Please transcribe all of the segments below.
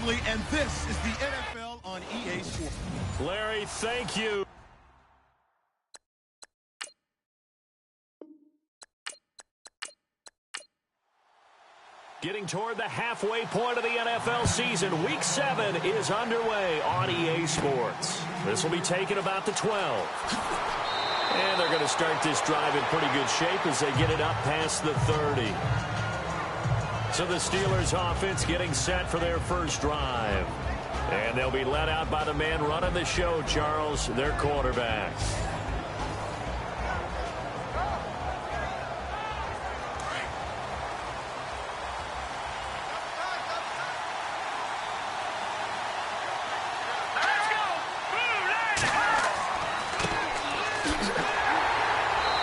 Quigley, and this is the NFL on EA Sports. Larry, thank you. Getting toward the halfway point of the NFL season, Week 7 is underway on EA Sports. This will be taken about the 12. And they're going to start this drive in pretty good shape as they get it up past the 30. So the Steelers offense getting set for their first drive. And they'll be led out by the man running the show, Charles, their quarterback.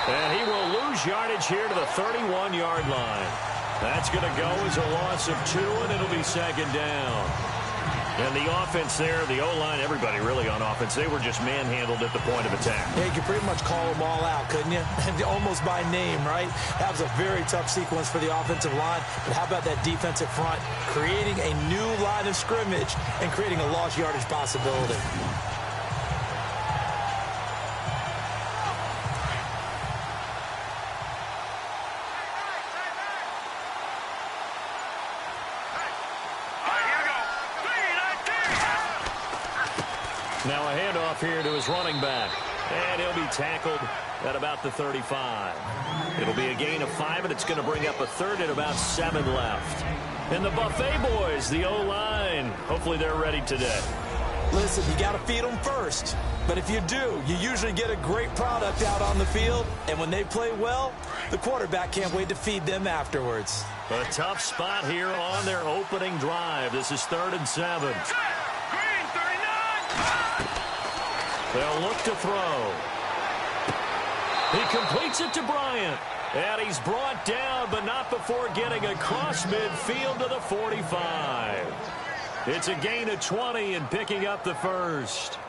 And he will lose yardage here to the 31-yard line. That's going to go as a loss of 2, and it'll be second down. And the offense there, the O-line, everybody really on offense, they were just manhandled at the point of attack. Yeah, you could pretty much call them all out, couldn't you? Almost by name, right? That was a very tough sequence for the offensive line. But how about that defensive front creating a new line of scrimmage and creating a lost yardage possibility? Now a handoff here to his running back. And he'll be tackled at about the 35. It'll be a gain of 5, and it's going to bring up a third and about 7 left. And the Buffet boys, the O-line, hopefully they're ready today. Listen, you got to feed them first. But if you do, you usually get a great product out on the field. And when they play well, the quarterback can't wait to feed them afterwards. A tough spot here on their opening drive. This is 3rd and 7. They'll look to throw. He completes it to Bryant. And he's brought down, but not before getting across midfield to the 45. It's a gain of 20 and picking up the first.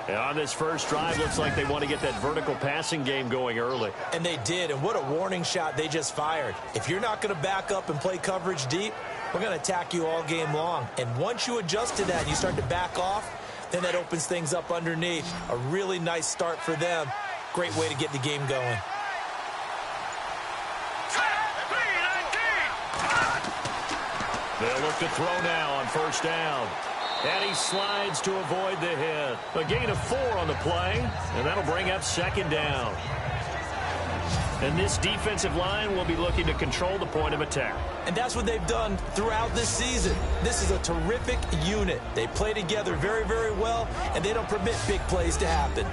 And on this first drive, looks like they want to get that vertical passing game going early. And they did, and what a warning shot they just fired. If you're not going to back up and play coverage deep, we're going to attack you all game long. And once you adjust to that and you start to back off, then that opens things up underneath. A really nice start for them. Great way to get the game going. They'll look to throw now on first down. And he slides to avoid the hit. A gain of 4 on the play, and that'll bring up second down. And this defensive line will be looking to control the point of attack. And that's what they've done throughout this season. This is a terrific unit. They play together very, very well, and they don't permit big plays to happen.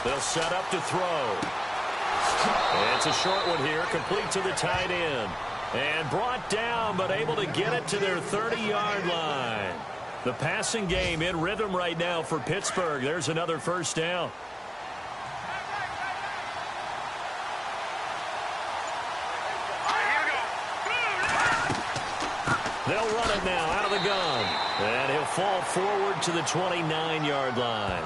They'll set up to throw. It's a short one here, complete to the tight end. And brought down, but able to get it to their 30-yard line. The passing game in rhythm right now for Pittsburgh. There's another first down. They'll run it now out of the gun. And he'll fall forward to the 29-yard line.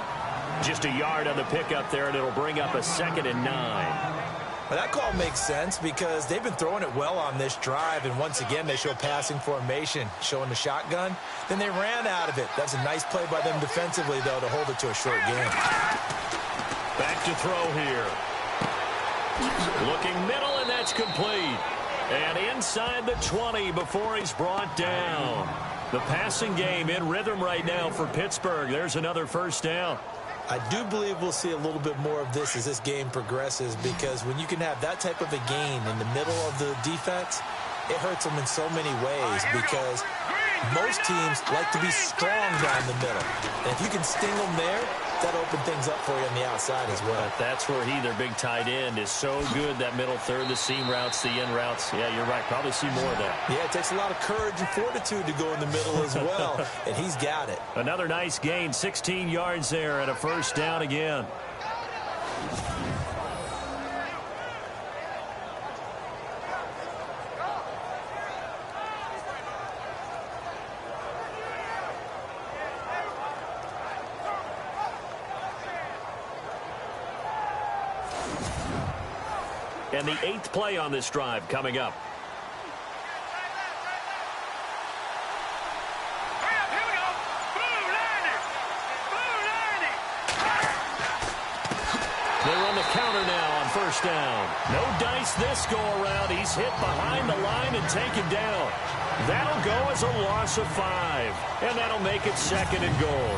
Just a yard on the pickup there, and it'll bring up a 2nd and 9. Well, that call makes sense because they've been throwing it well on this drive, and once again they show passing formation, showing the shotgun. Then they ran out of it. That's a nice play by them defensively, though, to hold it to a short game. Back to throw here. Looking middle, and that's complete. And inside the 20 before he's brought down. The passing game in rhythm right now for Pittsburgh. There's another first down. I do believe we'll see a little bit more of this as this game progresses, because when you can have that type of a gain in the middle of the defense, it hurts them in so many ways, because most teams like to be strong down the middle. And if you can sting them there, that opens things up for you on the outside as well. But that's where their big tight end, is so good, that middle third, the seam routes, the in routes. Yeah, you're right. Probably see more of that. Yeah, it takes a lot of courage and fortitude to go in the middle as well, and he's got it. Another nice gain, 16 yards there, and a first down again. And the 8th play on this drive coming up. They run the counter now on first down. No dice this go-around. He's hit behind the line and taken down. That'll go as a loss of 5. And that'll make it 2nd and goal.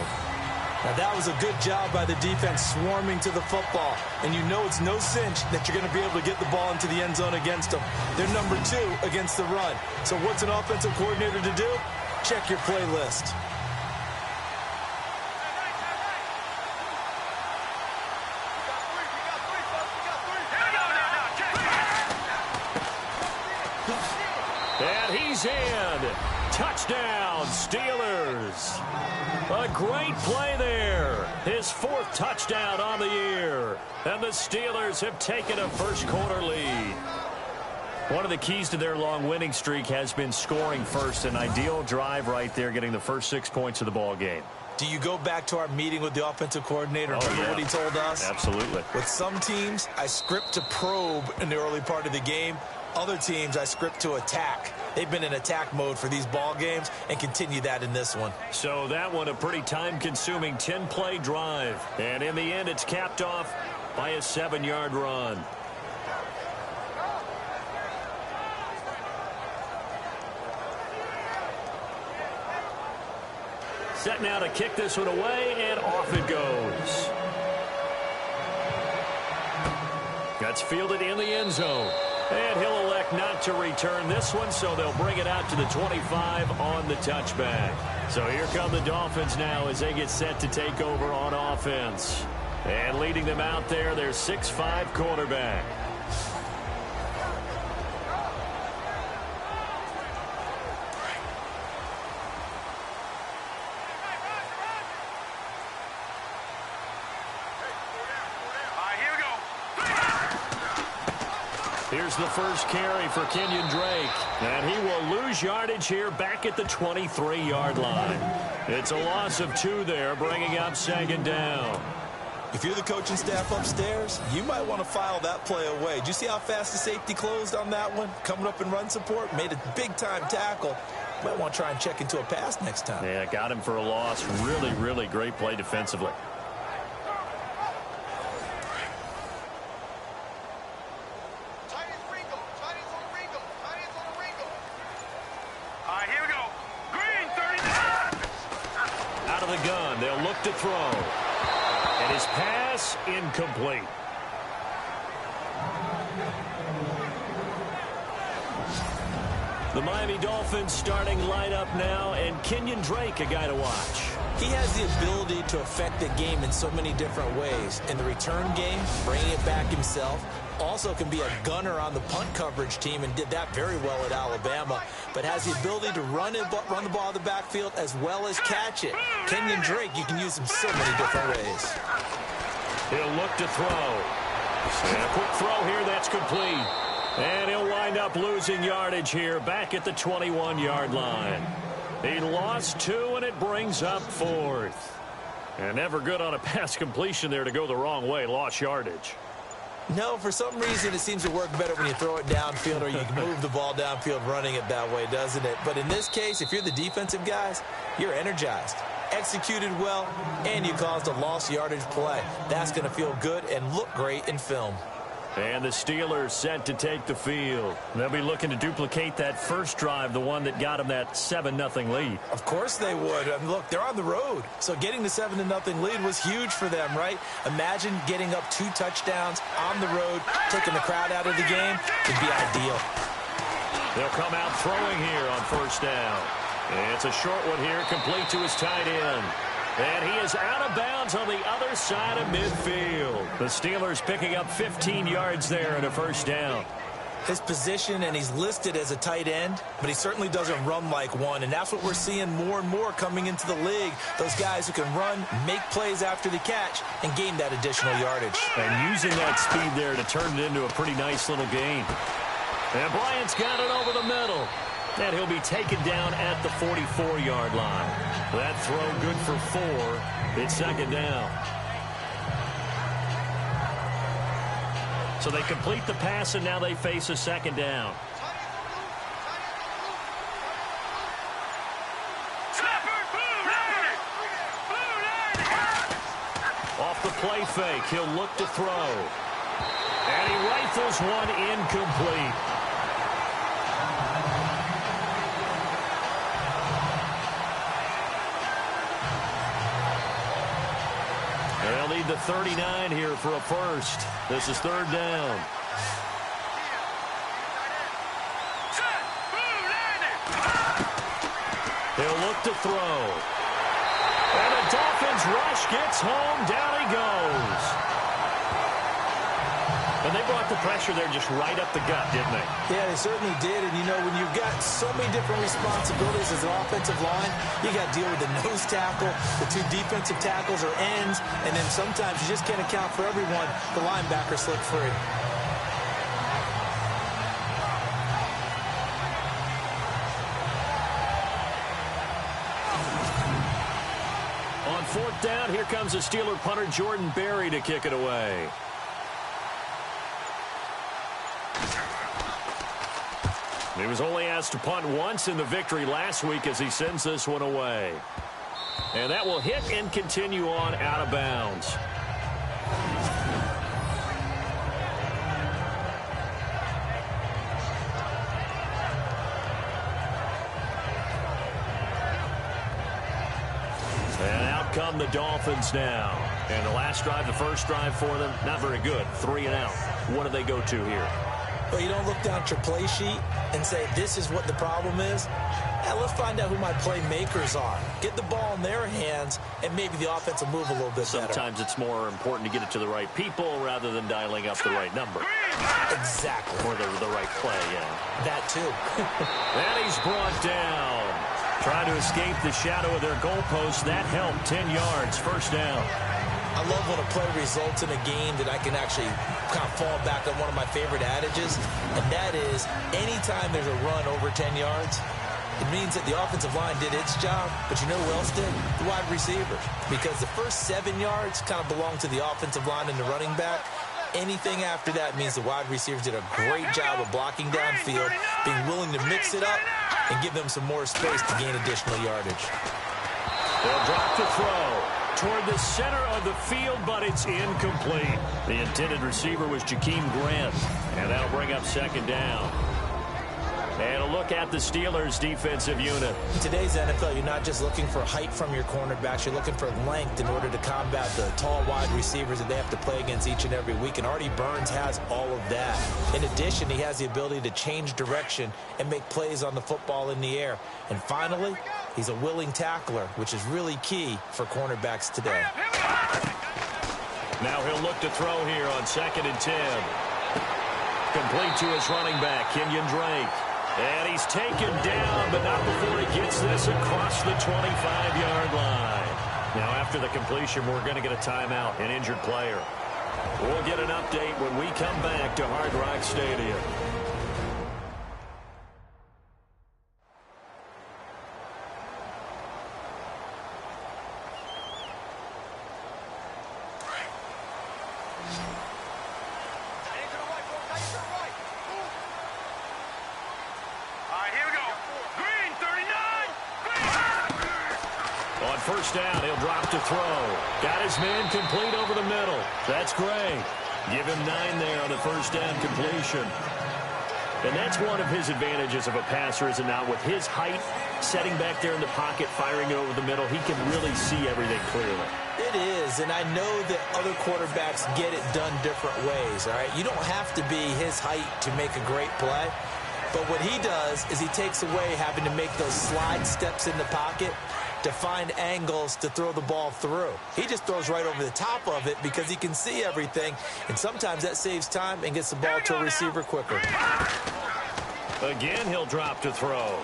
Now, that was a good job by the defense swarming to the football. And you know it's no cinch that you're going to be able to get the ball into the end zone against them. They're number 2 against the run. So what's an offensive coordinator to do? Check your playlist. And he's in. Touchdown, Steelers. A great play there. His 4th touchdown on the year. And the Steelers have taken a first-quarter lead. One of the keys to their long winning streak has been scoring first. An ideal drive right there, getting the first 6 points of the ball game. Do you go back to our meeting with the offensive coordinator? Remember what he told us? Absolutely. With some teams, I script to probe in the early part of the game. Other teams, I script to attack. They've been in attack mode for these ball games and continue that in this one. So that one, a pretty time-consuming 10-play drive. And in the end, it's capped off by a 7-yard run. Set now to kick this one away, and off it goes. That's fielded in the end zone. And he'll elect not to return this one, so they'll bring it out to the 25 on the touchback. So here come the Dolphins now as they get set to take over on offense. And leading them out there, their 6'5" quarterback. Here's the first carry for Kenyon Drake. And he will lose yardage here back at the 23-yard line. It's a loss of 2 there, bringing up 2nd down. If you're the coaching staff upstairs, you might want to file that play away. Did you see how fast the safety closed on that one? Coming up in run support, made a big-time tackle. Might want to try and check into a pass next time. Yeah, got him for a loss. Really, really great play defensively. They'll look to throw. And his pass incomplete. The Miami Dolphins starting lineup now, and Kenyon Drake, a guy to watch. He has the ability to affect the game in so many different ways. In the return game, bringing it back himself. Also can be a gunner on the punt coverage team and did that very well at Alabama. But has the ability to run the ball in the backfield as well as catch it. Kenyon Drake, you can use him so many different ways. He'll look to throw. And a quick throw here, that's complete. And he'll wind up losing yardage here back at the 21-yard line. He lost 2, and it brings up 4th. And never good on a pass completion there to go the wrong way. Lost yardage. No, for some reason it seems to work better when you throw it downfield or you can move the ball downfield running it that way, doesn't it? But in this case, if you're the defensive guys, you're energized, executed well, and you caused a lost yardage play. That's going to feel good and look great in film. And the Steelers set to take the field. They'll be looking to duplicate that first drive, the one that got them that 7-0 lead. Of course they would. I mean, look, they're on the road. So getting the 7-0 lead was huge for them, right? Imagine getting up 2 touchdowns on the road, taking the crowd out of the game. It'd be ideal. They'll come out throwing here on first down. And it's a short one here, complete to his tight end. And he is out of bounds on the other side of midfield. The Steelers picking up 15 yards there and a first down. His position, and he's listed as a tight end, but he certainly doesn't run like one, and that's what we're seeing more and more coming into the league. Those guys who can run, make plays after the catch, and gain that additional yardage. And using that speed there to turn it into a pretty nice little gain. And Bryant's got it over the middle. And he'll be taken down at the 44-yard line. That throw good for 4. It's second down. So they complete the pass, and now they face a second down. Off the play fake, he'll look to throw. And he rifles one incomplete. They'll need the 39 here for a first. This is third down. He'll look to throw. And the Dolphins rush gets home. Down he goes. And they brought the pressure there just right up the gut, didn't they? Yeah, they certainly did. And, you know, when you've got so many different responsibilities as an offensive line, you got to deal with the nose tackle, the two defensive tackles or ends, and then sometimes you just can't account for everyone. The linebacker slipped free. On fourth down, here comes the Steeler punter Jordan Berry to kick it away. He was only asked to punt once in the victory last week as he sends this one away. And that will hit and continue on out of bounds. And out come the Dolphins now. And the last drive, the first drive for them, not very good. 3 and out. What do they go to here? Well, you don't look down at your play sheet and say, this is what the problem is. Now, let's find out who my playmakers are. Get the ball in their hands, and maybe the offense will move a little bit better. Sometimes it's more important to get it to the right people rather than dialing up the right number. Exactly. Or the right play, yeah. That, too. And he's brought down. Trying to escape the shadow of their goalpost. That helped. 10 yards, first down. I love when a play results in a game that I can actually kind of fall back on one of my favorite adages, and that is anytime there's a run over 10 yards, it means that the offensive line did its job, but you know who else did? The wide receivers. Because the first 7 yards kind of belong to the offensive line and the running back. Anything after that means the wide receivers did a great job of blocking downfield, being willing to mix it up, and give them some more space to gain additional yardage. They'll drop to throw toward the center of the field, but it's incomplete. The intended receiver was Jakeem Grant, and that'll bring up second down. And a look at the Steelers' defensive unit. In today's NFL, you're not just looking for height from your cornerbacks. You're looking for length in order to combat the tall wide receivers that they have to play against each and every week. And Artie Burns has all of that. In addition, he has the ability to change direction and make plays on the football in the air. And finally, he's a willing tackler, which is really key for cornerbacks today. Now he'll look to throw here on 2nd and 10. Complete to his running back, Kenyon Drake. And he's taken down, but not before he gets this across the 25-yard line. Now, after the completion, we're going to get a timeout, an injured player. We'll get an update when we come back to Hard Rock Stadium. First down, he'll drop to throw. Got his man complete over the middle. That's Gray. Give him 9 there on the first down completion. And that's one of his advantages of a passer, is it not? With his height, setting back there in the pocket, firing it over the middle, he can really see everything clearly. It is, and I know that other quarterbacks get it done different ways, all right? You don't have to be his height to make a great play. But what he does is he takes away having to make those slide steps in the pocket to find angles to throw the ball through. He just throws right over the top of it because he can see everything, and sometimes that saves time and gets the ball to a receiver quicker. Again, he'll drop to throw.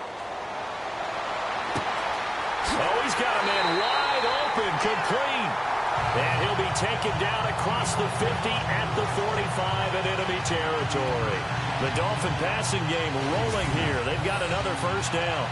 Oh, he's got a man wide open, complete. And he'll be taken down across the 50 at the 45 in enemy territory. The Dolphin passing game rolling here. They've got another first down.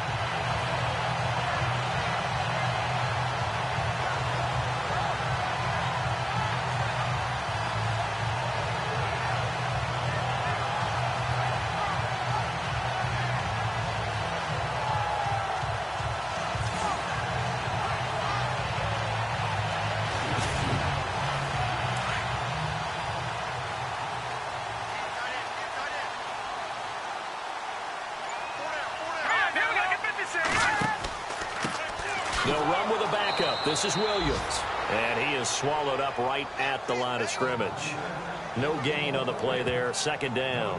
They'll run with a backup. This is Williams. And he is swallowed up right at the line of scrimmage. No gain on the play there. Second down.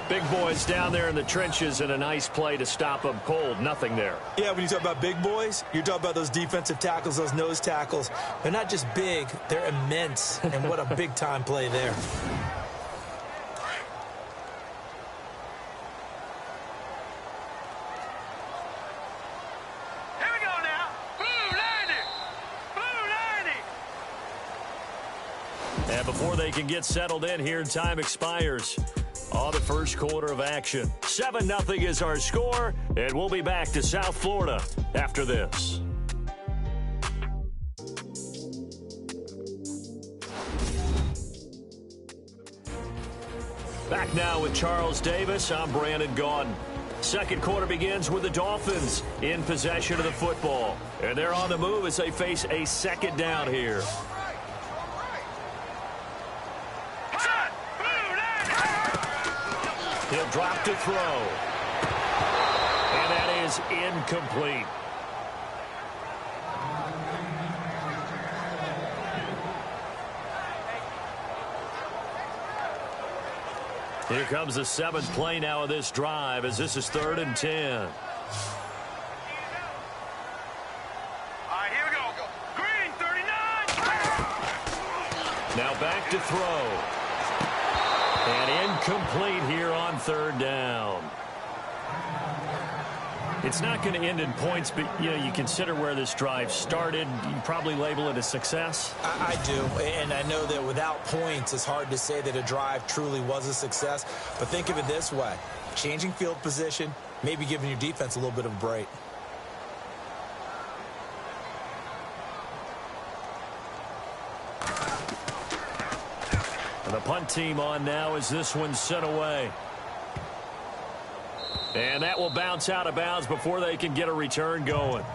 Big boys down there in the trenches, and a nice play to stop them cold. Nothing there. Yeah, when you talk about big boys, you're talking about those defensive tackles, those nose tackles. They're not just big, they're immense. And what a big-time play there. Here we go now. Blue 90. And before they can get settled in here, time expires on the first quarter of action. 7-0 is our score, and we'll be back to South Florida after this. Back now with Charles Davis. I'm Brandon Gaudin. Second quarter begins with the Dolphins in possession of the football. And they're on the move as they face a second down here. He'll drop to throw. And that is incomplete. Here comes the seventh play now of this drive as this is 3rd and 10. All right, here we go. Green 39. Now back to throw. And incomplete here on 3rd down. It's not going to end in points, but you consider where this drive started. You probably label it a success. I do, and I know that without points, it's hard to say that a drive truly was a success. But think of it this way. Changing field position, maybe giving your defense a little bit of a break. And the punt team on now as this one's sent away. And that will bounce out of bounds before they can get a return going.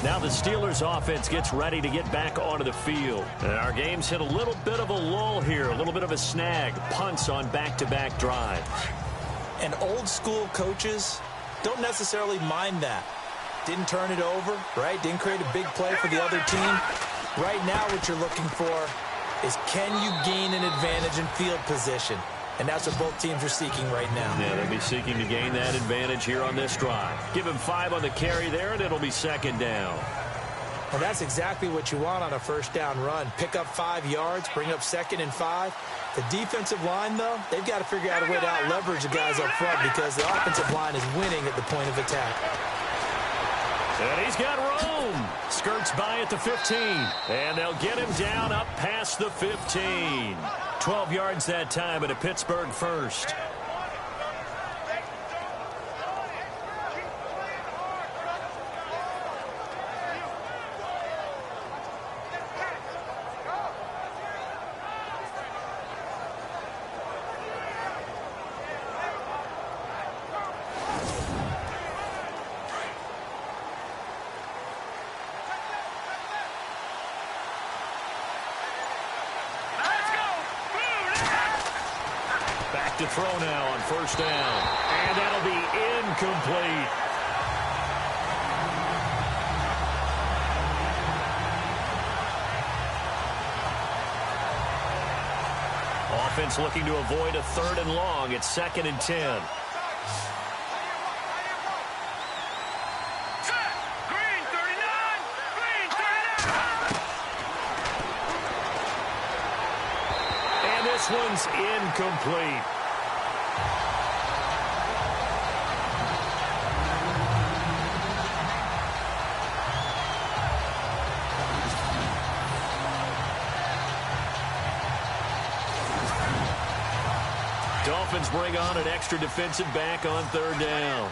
Now the Steelers offense gets ready to get back onto the field. And our game's hit a little bit of a lull here, a little bit of a snag. Punts on back-to-back drives. And old school coaches don't necessarily mind that. Didn't turn it over, right? Didn't create a big play for the other team. Right now what you're looking for is can you gain an advantage in field position? And that's what both teams are seeking right now. Yeah, they'll be seeking to gain that advantage here on this drive. Give him 5 on the carry there, and it'll be 2nd down. Well, that's exactly what you want on a first down run. Pick up 5 yards, bring up 2nd and 5. The defensive line, though, they've got to figure out a way to out-leverage the guys up front because the offensive line is winning at the point of attack. And he's got room. Skirts by at the 15. And they'll get him down up past the 15. 12 yards that time, and a Pittsburgh first. To throw now on 1st down. And that'll be incomplete. Offense looking to avoid a 3rd and long. It's 2nd and 10. Green 39. Green 39. And this one's incomplete. Dolphins bring on an extra defensive back on 3rd down.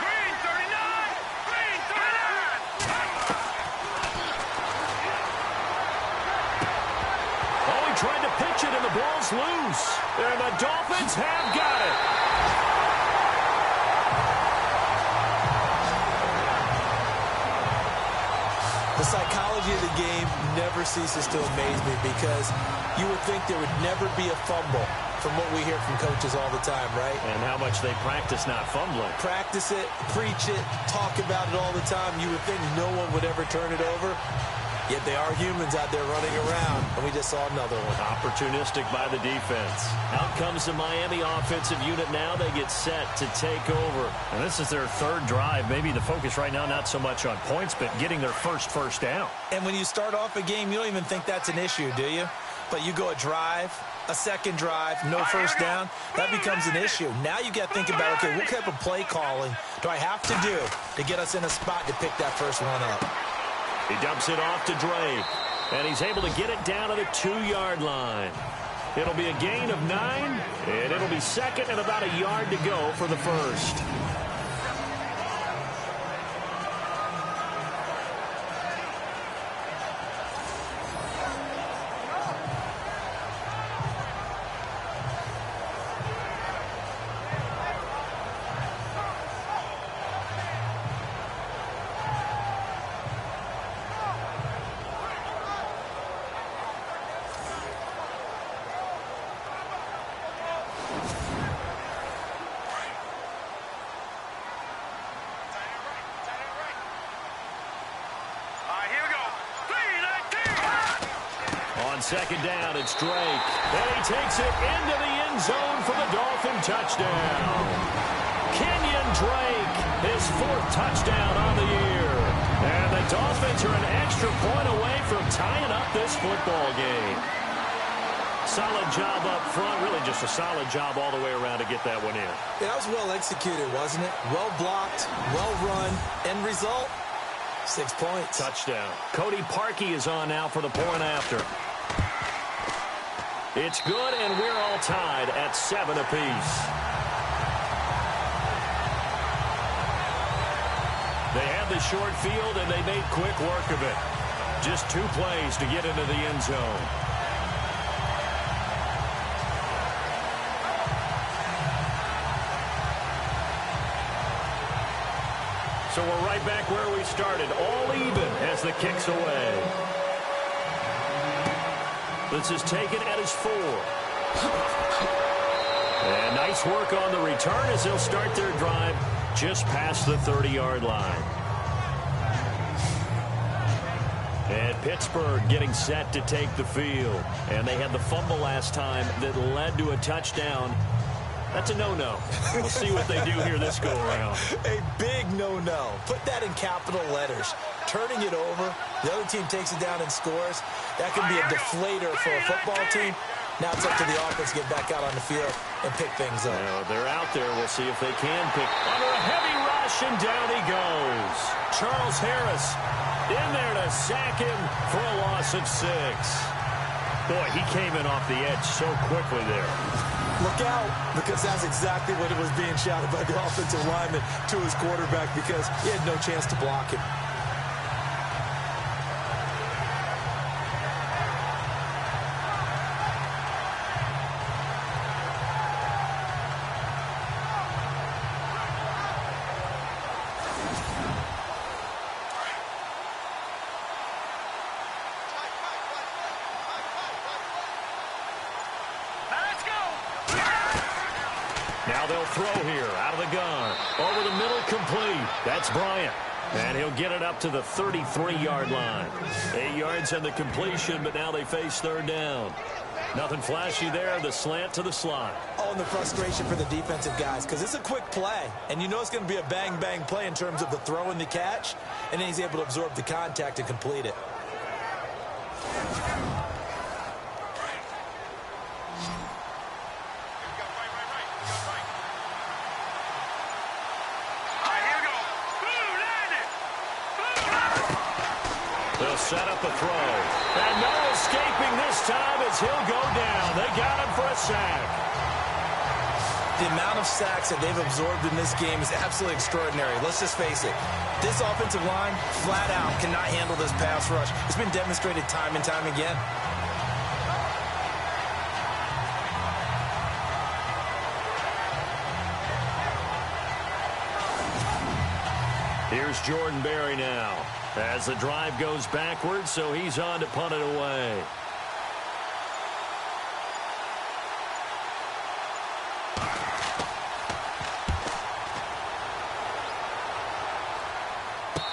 Green 39. Green 39. Oh, he tried to pitch it, and the ball's loose. And the Dolphins have got it. The psychology of the game never ceases to amaze me because you would think there would never be a fumble from what we hear from coaches all the time, right? And how much they practice not fumbling. Practice it, preach it, talk about it all the time. You would think no one would ever turn it over. Yet they are humans out there running around, and we just saw another one. Opportunistic by the defense. Out comes the Miami offensive unit now. They get set to take over. And this is their third drive. Maybe the focus right now not so much on points, but getting their first down. And when you start off a game, you don't even think that's an issue, do you? But you go a drive, a second drive, no first down, that becomes an issue. Now you got to think about, okay, what type of play calling do I have to do to get us in a spot to pick that first one up? He dumps it off to Drake, and he's able to get it down to the 2-yard line. It'll be a gain of 9, and it'll be second and about a yard to go for the first. On second down, it's Drake. And he takes it into the end zone for the Dolphin touchdown. Kenyon Drake, his 4th touchdown on the year. And the Dolphins are an extra point away from tying up this football game. Solid job up front. Really just a solid job all the way around to get that one in. Yeah, that was well executed, wasn't it? Well blocked, well run. End result, 6 points. Touchdown. Cody Parkey is on now for the point after. It's good, and we're all tied at 7 apiece. They had the short field, and they made quick work of it. Just 2 plays to get into the end zone. So we're right back where we started, all even as the kick's away. This is taken at his 4. And nice work on the return as they'll start their drive just past the 30-yard line. And Pittsburgh getting set to take the field. And they had the fumble last time that led to a touchdown. That's a no-no. We'll see what they do here this go-around. A big no-no. Put that in capital letters. Turning it over, the other team takes it down and scores. That can be a deflator for a football team. Now it's up to the offense to get back out on the field and pick things up. Well, they're out there. We'll see if they can pick. Under a heavy rush, and down he goes. Charles Harris in there to sack him for a loss of 6. Boy, he came in off the edge so quickly there. Look out, because that's exactly what it was being shouted by the offensive lineman to his quarterback because he had no chance to block him. Now they'll throw here out of the gun. Over the middle, complete. That's Bryant. And he'll get it up to the 33-yard line. 8 yards on the completion, but now they face 3rd down. Nothing flashy there. The slant to the slot. Oh, and the frustration for the defensive guys because it's a quick play. And you know it's going to be a bang-bang play in terms of the throw and the catch. And then he's able to absorb the contact and complete it. They'll set up a throw. And no escaping this time as he'll go down. They got him for a sack. The amount of sacks that they've absorbed in this game is absolutely extraordinary. Let's just face it. This offensive line, flat out, cannot handle this pass rush. It's been demonstrated time and time again. Here's Jordan Berry now. As the drive goes backwards, so he's on to punt it away.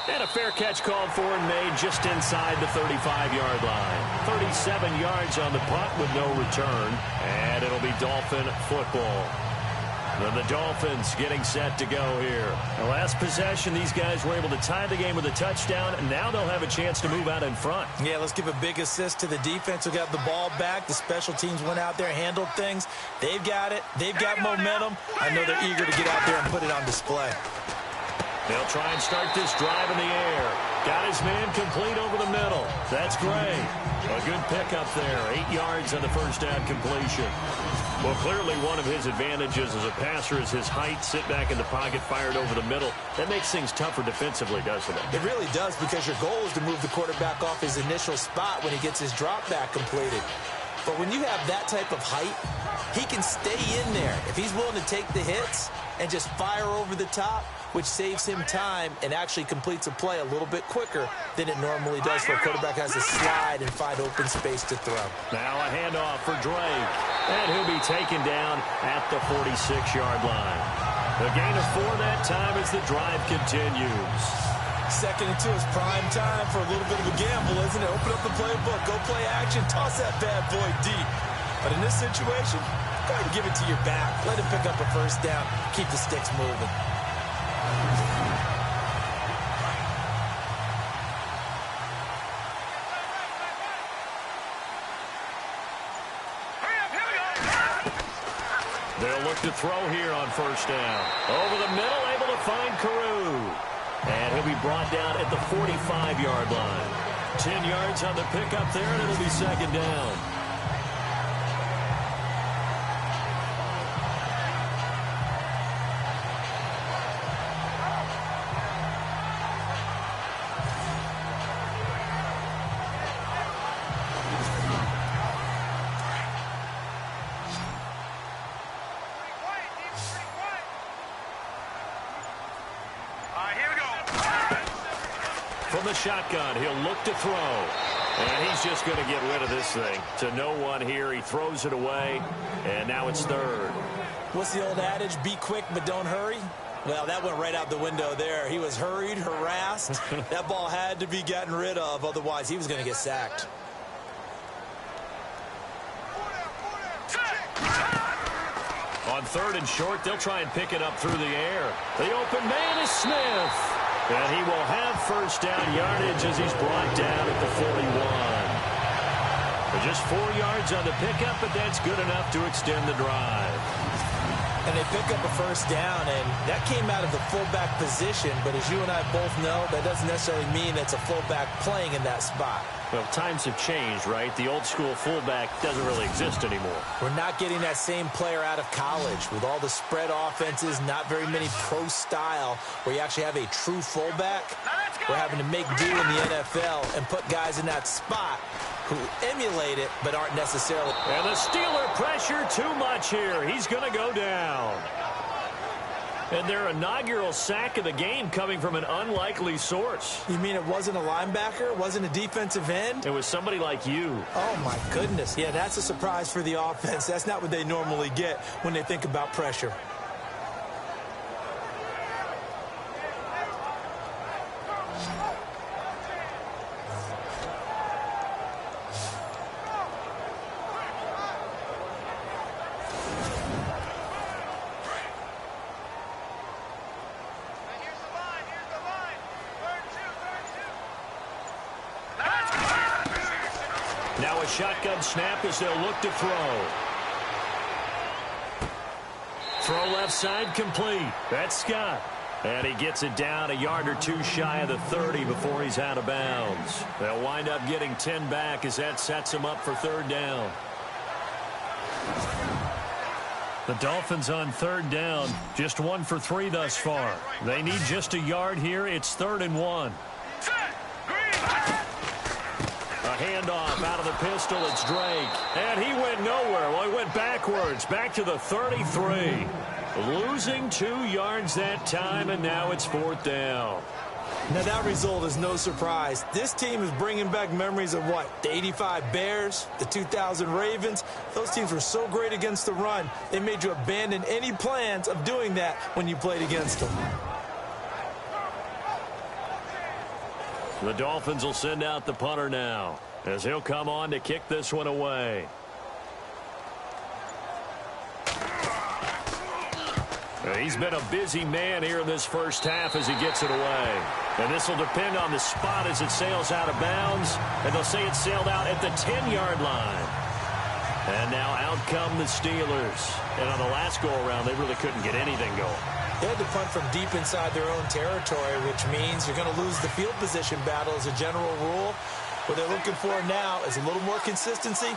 And a fair catch called for and made just inside the 35-yard line. 37 yards on the punt with no return. And it'll be Dolphin football. And the Dolphins getting set to go here. The last possession, these guys were able to tie the game with a touchdown, and now they'll have a chance to move out in front. Yeah, let's give a big assist to the defense who got the ball back. The special teams went out there, handled things. They've got it. They've got momentum. I know they're eager to get out there and put it on display. They'll try and start this drive in the air. Got his man complete over the middle. That's great. A good pickup there. 8 yards on the first down completion. Well, clearly one of his advantages as a passer is his height. Sit back in the pocket, fired over the middle. That makes things tougher defensively, doesn't it? It really does, because your goal is to move the quarterback off his initial spot when he gets his drop back completed. But when you have that type of height, he can stay in there. If he's willing to take the hits and just fire over the top, which saves him time and actually completes a play a little bit quicker than it normally does for a quarterback who has to slide and find open space to throw. Now a handoff for Drake, and he'll be taken down at the 46-yard line. The gain of 4 that time as the drive continues. 2nd and 2 is prime time for a little bit of a gamble, isn't it? Open up the playbook, go play action, toss that bad boy deep. But in this situation, go ahead and give it to your back. Let him pick up a first down, keep the sticks moving. They'll look to throw here on first down. Over the middle, able to find Carew. And he'll be brought down at the 45-yard line. 10 yards on the pickup there, and it'll be second down. From the shotgun, he'll look to throw. And he's just going to get rid of this thing. To no one here, he throws it away, and now it's third. What's the old adage? Be quick, but don't hurry? Well, that went right out the window there. He was hurried, harassed. That ball had to be gotten rid of, otherwise he was going to get sacked. On 3rd and short, they'll try and pick it up through the air. The open man is Smith. And he will have first down yardage as he's brought down at the 41. Just 4 yards on the pickup, but that's good enough to extend the drive. And they pick up a first down, and that came out of the fullback position. But as you and I both know, that doesn't necessarily mean it's a fullback playing in that spot. Well, times have changed, right? The old school fullback doesn't really exist anymore. We're not getting that same player out of college. With all the spread offenses, not very many pro style where you actually have a true fullback. We're having to make do in the NFL and put guys in that spot who emulate it but aren't necessarily. And the Steeler pressure too much here. He's going to go down. And their inaugural sack of the game coming from an unlikely source. You mean it wasn't a linebacker? It wasn't a defensive end? It was somebody like you. Oh, my goodness. Yeah, that's a surprise for the offense. That's not what they normally get when they think about pressure. Now a shotgun snap as they'll look to throw. Throw left side complete. That's Scott. And he gets it down a yard or two shy of the 30 before he's out of bounds. They'll wind up getting 10 back as that sets him up for third down. The Dolphins on third down, just 1 for 3 thus far. They need just a yard here. It's 3rd and 1. A handoff out of the pistol. It's Drake. And he went nowhere. Well, he went backwards. Back to the 33. Losing 2 yards that time, and now it's 4th down. Now, that result is no surprise. This team is bringing back memories of what? The 85 Bears, the 2000 Ravens. Those teams were so great against the run, they made you abandon any plans of doing that when you played against them. The Dolphins will send out the punter now, as he'll come on to kick this one away. He's been a busy man here in this first half as he gets it away. And this will depend on the spot as it sails out of bounds. And they'll say it sailed out at the 10-yard line. And now out come the Steelers. And on the last go-around, they really couldn't get anything going. They had to punt from deep inside their own territory, which means you're going to lose the field position battle as a general rule. What they're looking for now is a little more consistency,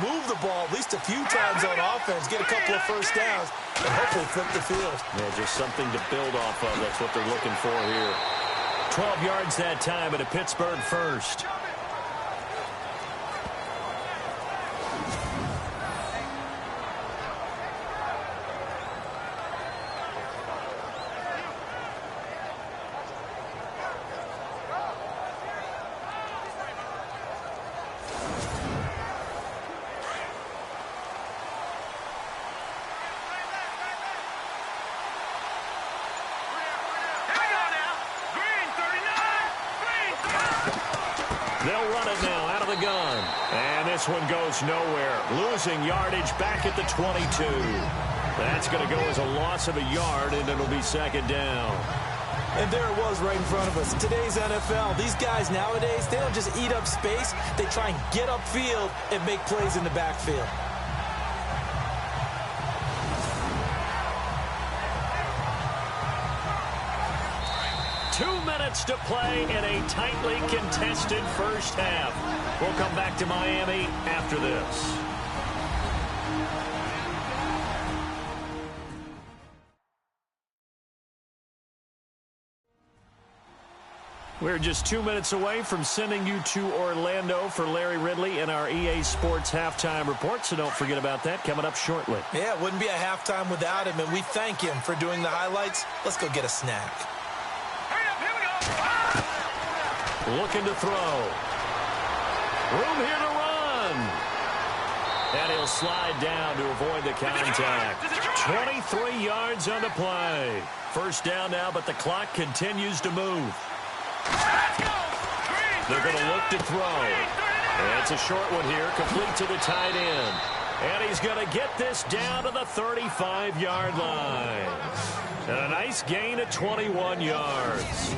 move the ball at least a few times on offense, get a couple of first downs, and hopefully flip the field. Yeah, just something to build off of. That's what they're looking for here. 12 yards that time at a Pittsburgh first. They'll run it now out of the gun. And this one goes nowhere. Losing yardage back at the 22. That's going to go as a loss of a yard, and it'll be second down. And there it was right in front of us. Today's NFL, these guys nowadays, they don't just eat up space. They try and get upfield and make plays in the backfield. To play in a tightly contested first half. We'll come back to Miami after this. We're just 2 minutes away from sending you to Orlando for Larry Ridley and our EA Sports Halftime Report, so don't forget about that coming up shortly. Yeah, it wouldn't be a halftime without him, and we thank him for doing the highlights. Let's go get a snack. Looking to throw. Room here to run. And he'll slide down to avoid the contact. 23 yards on the play. First down now, but the clock continues to move. They're going to look to throw. And it's a short one here, complete to the tight end. And he's going to get this down to the 35-yard line. And a nice gain of 21 yards.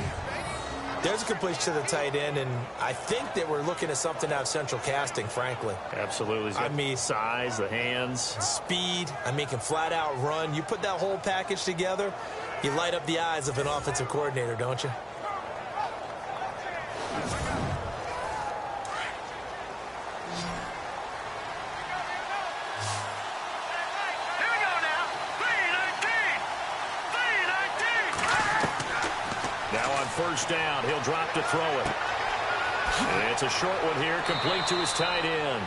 There's a completion to the tight end, and I think that we're looking at something out of central casting, frankly. Absolutely. I mean, size, the hands. Speed. I mean, can flat out run. You put that whole package together, you light up the eyes of an offensive coordinator, don't you? First down, he'll drop to throw it. And it's a short one here, complete to his tight end.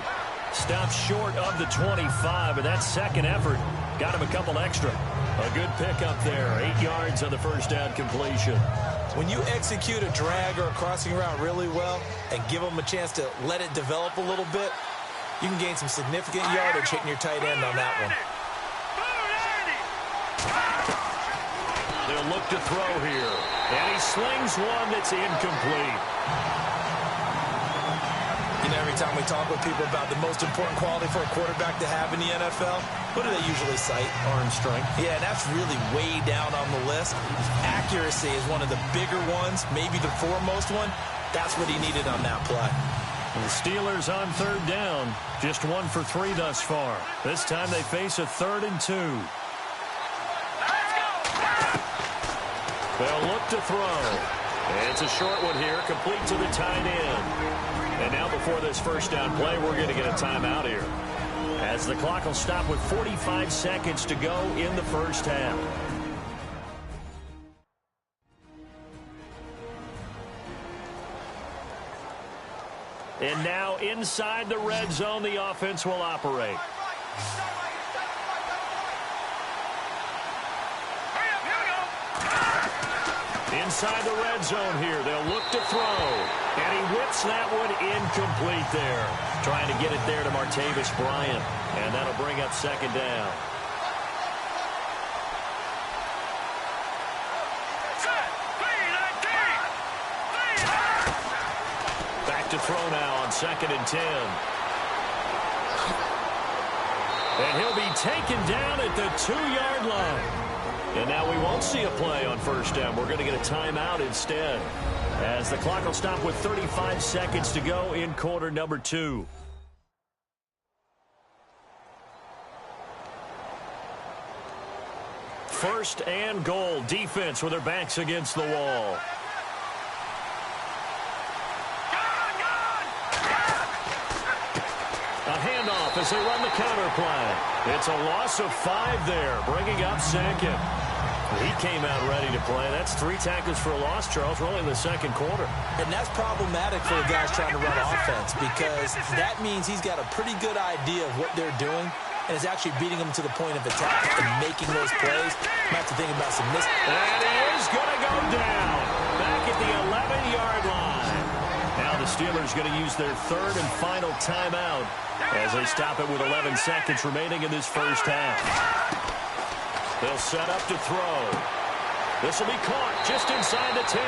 Stops short of the 25, and that second effort got him a couple extra. A good pickup there, 8 yards on the first down completion. When you execute a drag or a crossing route really well and give them a chance to let it develop a little bit, you can gain some significant yardage hitting your tight end on that one. They'll look to throw here. And he slings one that's incomplete. You know, every time we talk with people about the most important quality for a quarterback to have in the NFL, what do they usually cite? Arm strength. Yeah, that's really way down on the list. Accuracy is one of the bigger ones, maybe the foremost one. That's what he needed on that play. And the Steelers on third down, just 1 for 3 thus far. This time they face a 3rd and 2. They'll look to throw. It's a short one here, complete to the tight end. And now before this first down play, we're going to get a timeout here, as the clock will stop with 45 seconds to go in the first half. And now inside the red zone, the offense will operate. Inside the red zone here. They'll look to throw. And he whips that one incomplete there. Trying to get it there to Martavis Bryant. And that'll bring up second down. Back to throw now on 2nd and 10. And he'll be taken down at the 2-yard line. And now we won't see a play on first down. We're going to get a timeout instead, as the clock will stop with 35 seconds to go in quarter number 2. First and goal. Defense with their backs against the wall. A handoff as they run the counter play. It's a loss of 5 there, bringing up second. He came out ready to play. That's 3 tackles for a loss, Charles. We're only in the second quarter. And that's problematic for the guys trying to run offense, because that means he's got a pretty good idea of what they're doing and is actually beating them to the point of attack and making those plays. Might have to think about some misses. And he is going to go down back at the 11-yard line. Now the Steelers going to use their 3rd and final timeout as they stop it with 11 seconds remaining in this first half. They'll set up to throw. This will be caught just inside the 10.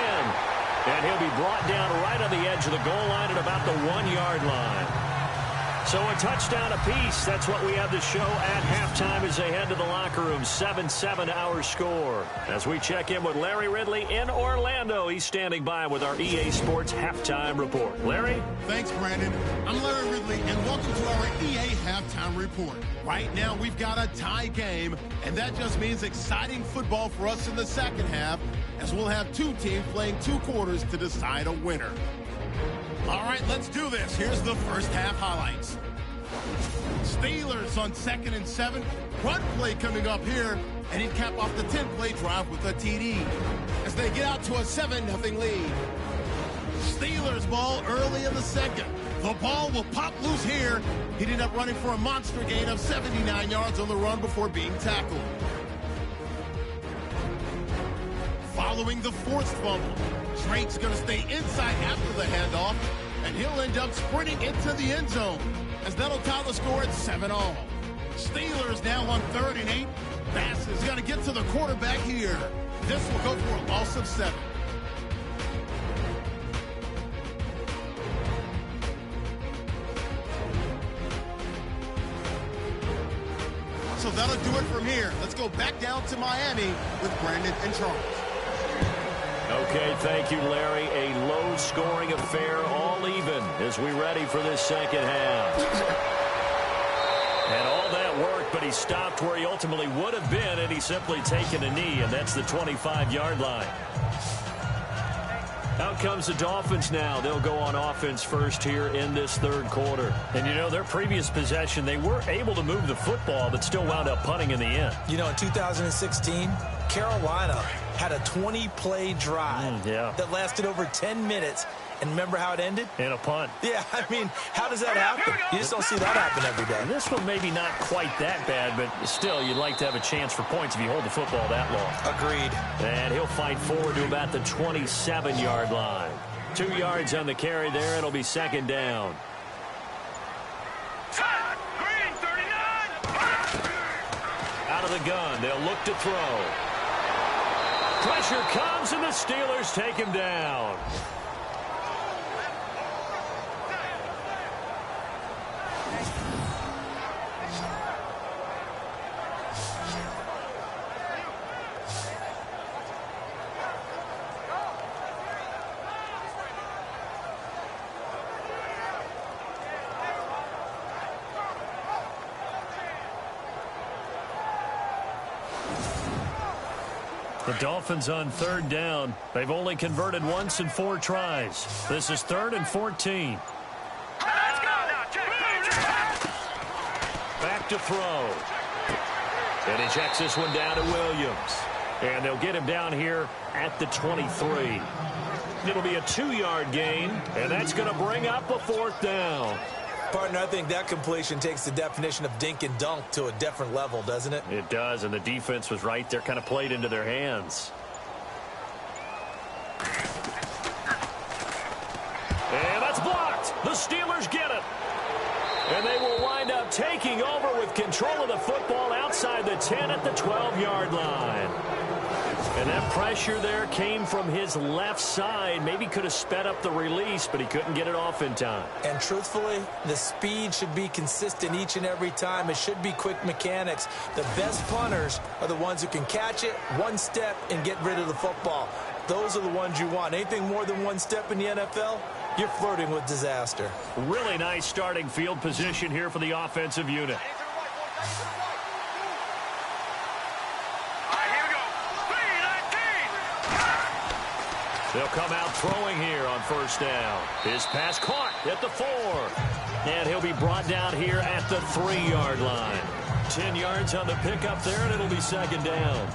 And he'll be brought down right on the edge of the goal line at about the 1-yard line. So a touchdown apiece. That's what we have to show at halftime as they head to the locker room. 7-7 our score. As we check in with Larry Ridley in Orlando. He's standing by with our EA Sports Halftime Report. Larry? Thanks, Brandon. I'm Larry Ridley, and welcome to our EA Halftime Report. Right now, we've got a tie game, and that just means exciting football for us in the second half, as we'll have 2 teams playing 2 quarters to decide a winner. All right, let's do this. Here's the first half highlights. Steelers on 2nd and 7. Run play coming up here, and he'd cap off the 10-play drive with a TD as they get out to a 7-0 lead. Steelers ball early in the second. The ball will pop loose here. He'd end up running for a monster gain of 79 yards on the run before being tackled. Following the forced fumble, Drake's going to stay inside after the handoff, and he'll end up sprinting into the end zone, as that'll tie the score at 7-all. Steelers now on 3rd and 8. Bass is going to get to the quarterback here. This will go for a loss of 7. So that'll do it from here. Let's go back down to Miami with Brandon and Charles. Okay, thank you, Larry. A low-scoring affair, all even, as we ready for this second half. And all that worked, but he stopped where he ultimately would have been, and he's simply taken a knee, and that's the 25-yard line. Out comes the Dolphins now. They'll go on offense first here in this 3rd quarter. And, you know, their previous possession, they were able to move the football, but still wound up punting in the end. You know, in 2016, Carolina had a 20-play drive that lasted over 10 minutes. And remember how it ended? In a punt. Yeah, I mean, how does that happen? You just don't see that happen every day. And this one maybe not quite that bad, but still, you'd like to have a chance for points if you hold the football that long. Agreed. And he'll fight forward to about the 27-yard line. 2 yards on the carry there. It'll be second down. Green, 39. Out of the gun. They'll look to throw. Pressure comes, and the Steelers take him down. The Dolphins on 3rd down. They've only converted once in 4 tries. This is 3rd and 14. Let's go now, Back to throw. And he checks this one down to Williams. And they'll get him down here at the 23. It'll be a 2-yard gain, and that's going to bring up a 4th down. Partner, I think that completion takes the definition of dink and dunk to a different level, doesn't it? It does, and the defense was right there, kind of played into their hands. Steelers get it. And they will wind up taking over with control of the football outside the 10 at the 12-yard line. And that pressure there came from his left side. Maybe could have sped up the release, but he couldn't get it off in time. And truthfully, the speed should be consistent each and every time. It should be quick mechanics. The best punters are the ones who can catch it one step and get rid of the football. Those are the ones you want. Anything more than one step in the NFL, you're flirting with disaster. Really nice starting field position here for the offensive unit. They'll come out throwing here on first down. His pass caught at the 4. And he'll be brought down here at the 3-yard line. 10 yards on the pickup there, and it'll be second down.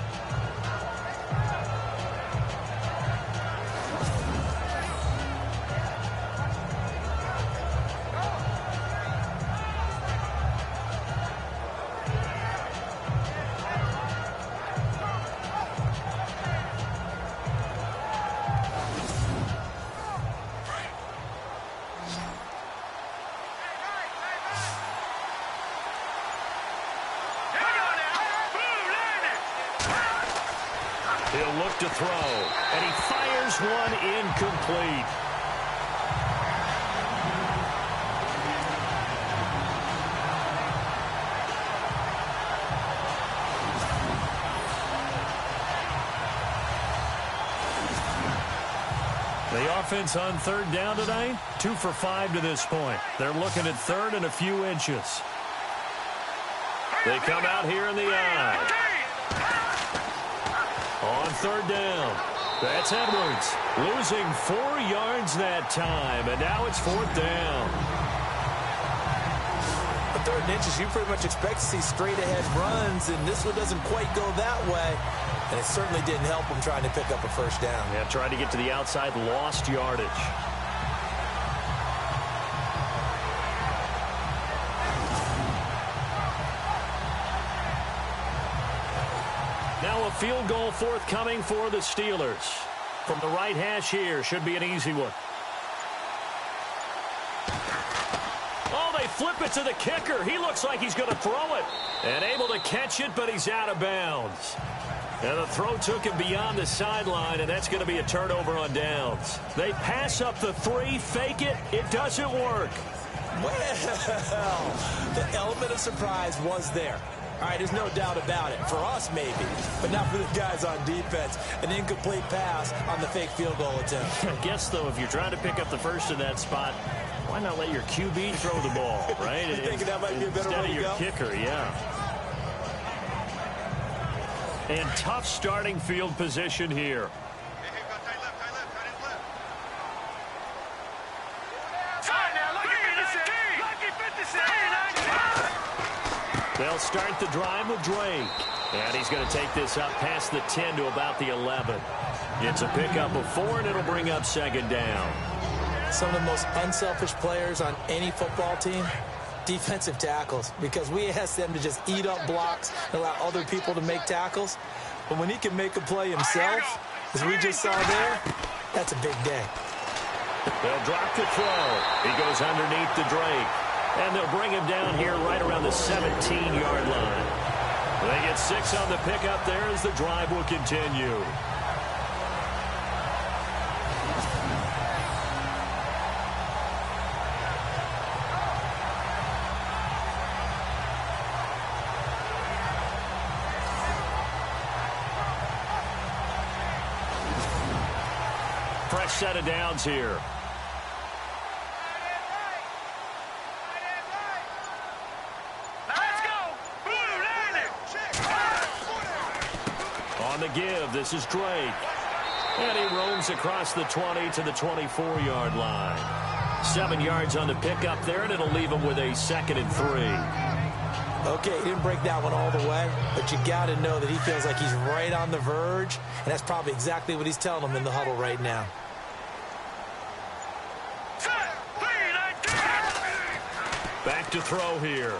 He'll look to throw, and he fires one incomplete. The offense on third down tonight, 2 for 5 to this point. They're looking at third and a few inches. They come out here in the eye. On third down, that's Edwards, losing 4 yards that time, and now it's 4th down. On third and inches, you pretty much expect to see straight-ahead runs, and this one doesn't quite go that way, and it certainly didn't help him trying to pick up a first down. Yeah, tried to get to the outside, lost yardage. Now a field goal forthcoming for the Steelers. From the right hash here, should be an easy one. Oh, they flip it to the kicker. He looks like he's going to throw it. And able to catch it, but he's out of bounds. And the throw took him beyond the sideline, and that's going to be a turnover on downs. They pass up the 3, fake it. It doesn't work. Well, the element of surprise was there. All right, there's no doubt about it. For us, maybe, but not for the guys on defense. An incomplete pass on the fake field goal attempt. I guess, though, if you're trying to pick up the first in that spot, why not let your QB throw the ball, right? You thinking that might be a better way to go? Instead of your kicker, yeah. And tough starting field position here. They'll start the drive with Drake. And he's going to take this up past the 10 to about the 11. It's a pickup of 4, and it'll bring up second down. Some of the most unselfish players on any football team, defensive tackles, because we ask them to just eat up blocks and allow other people to make tackles. But when he can make a play himself, as we just saw there, that's a big day. They'll drop the throw. He goes underneath the Drake. And they'll bring him down here right around the 17-yard line. They get 6 on the pickup there as the drive will continue. Fresh set of downs here. On the give, this is Drake. And he roams across the 20 to the 24-yard line. 7 yards on the pickup there, and it'll leave him with a 2nd and 3. Okay, he didn't break that one all the way, but you got to know that he feels like he's right on the verge, and that's probably exactly what he's telling them in the huddle right now. Back to throw here.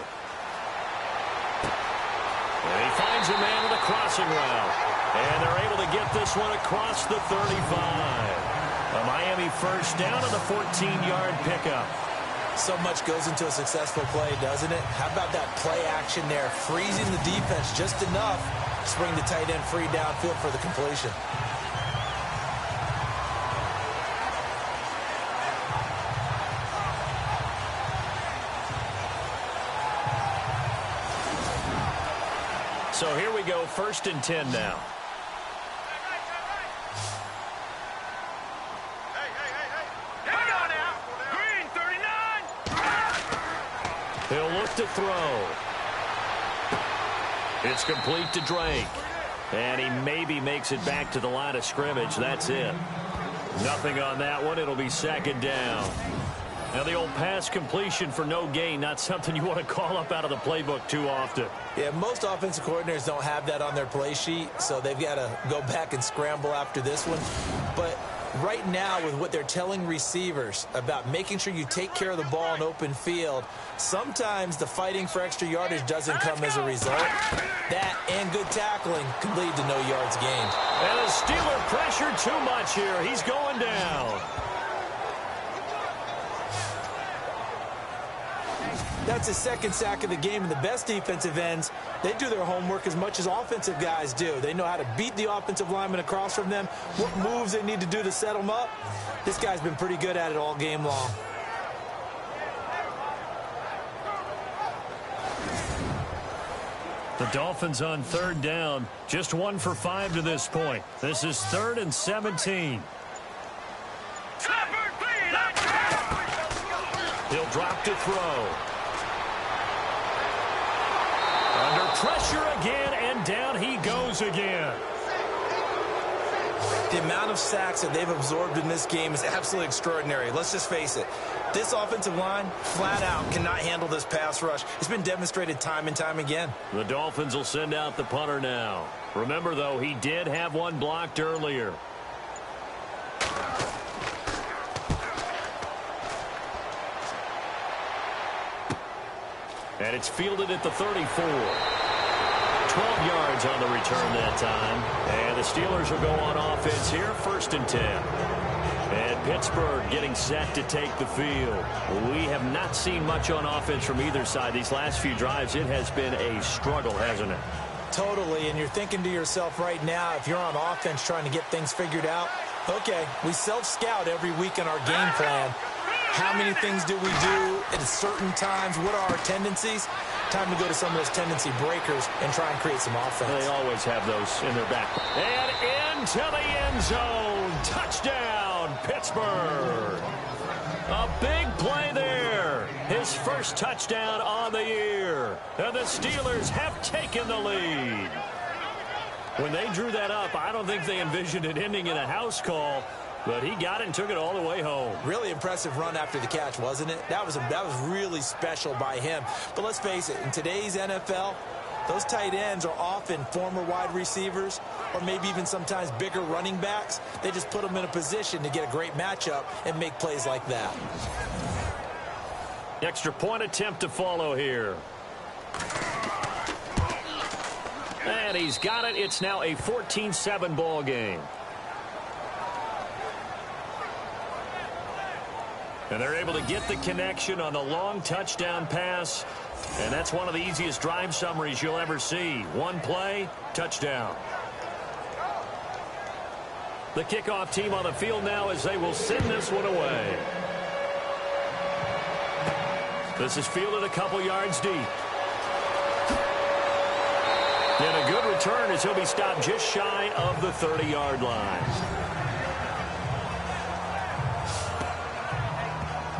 And he finds a man with a crossing route. And they're able to get this one across the 35. A Miami first down on the 14-yard pickup. So much goes into a successful play, doesn't it? How about that play action there, freezing the defense just enough to bring the tight end free downfield for the completion. So here we go, 1st and 10 now. He'll look to throw. It's complete to Drake. And he maybe makes it back to the line of scrimmage. That's it. Nothing on that one. It'll be 2nd down. Now, the old pass completion for no gain, not something you want to call up out of the playbook too often. Yeah, most offensive coordinators don't have that on their play sheet, so they've got to go back and scramble after this one. But right now, with what they're telling receivers about making sure you take care of the ball in open field, sometimes the fighting for extra yardage doesn't come as a result. That and good tackling can lead to no yards gained. And the Steeler pressure too much here. He's going down. That's his 2nd sack of the game, and the best defensive ends, they do their homework as much as offensive guys do. They know how to beat the offensive lineman across from them, what moves they need to do to set them up. This guy's been pretty good at it all game long. The Dolphins on 3rd down, just 1 for 5 to this point. This is 3rd and 17. He'll drop to throw. Under pressure again, and down he goes again. The amount of sacks that they've absorbed in this game is absolutely extraordinary. Let's just face it. This offensive line, flat out, cannot handle this pass rush. It's been demonstrated time and time again. The Dolphins will send out the punter now. Remember, though, he did have one blocked earlier. And it's fielded at the 34. 12 yards on the return that time. And the Steelers will go on offense here, 1st and 10. And Pittsburgh getting set to take the field. We have not seen much on offense from either side. These last few drives, it has been a struggle, hasn't it? Totally, and you're thinking to yourself right now, if you're on offense trying to get things figured out, okay, we self-scout every week in our game plan. How many things do we do at certain times? What are our tendencies? Time to go to some of those tendency breakers and try and create some offense. They always have those in their back. And into the end zone. Touchdown, Pittsburgh. A big play there. His first touchdown on the year. And the Steelers have taken the lead. When they drew that up, I don't think they envisioned it ending in a house call. But he got it and took it all the way home. Really impressive run after the catch, wasn't it? That was really special by him. But let's face it, in today's NFL, those tight ends are often former wide receivers or maybe even sometimes bigger running backs. They just put them in a position to get a great matchup and make plays like that. Extra point attempt to follow here. And he's got it. It's now a 14-7 ball game. And they're able to get the connection on the long touchdown pass. And that's one of the easiest drive summaries you'll ever see. One play, touchdown. The kickoff team on the field now as they will send this one away. This is fielded a couple yards deep. And a good return as he'll be stopped just shy of the 30-yard line.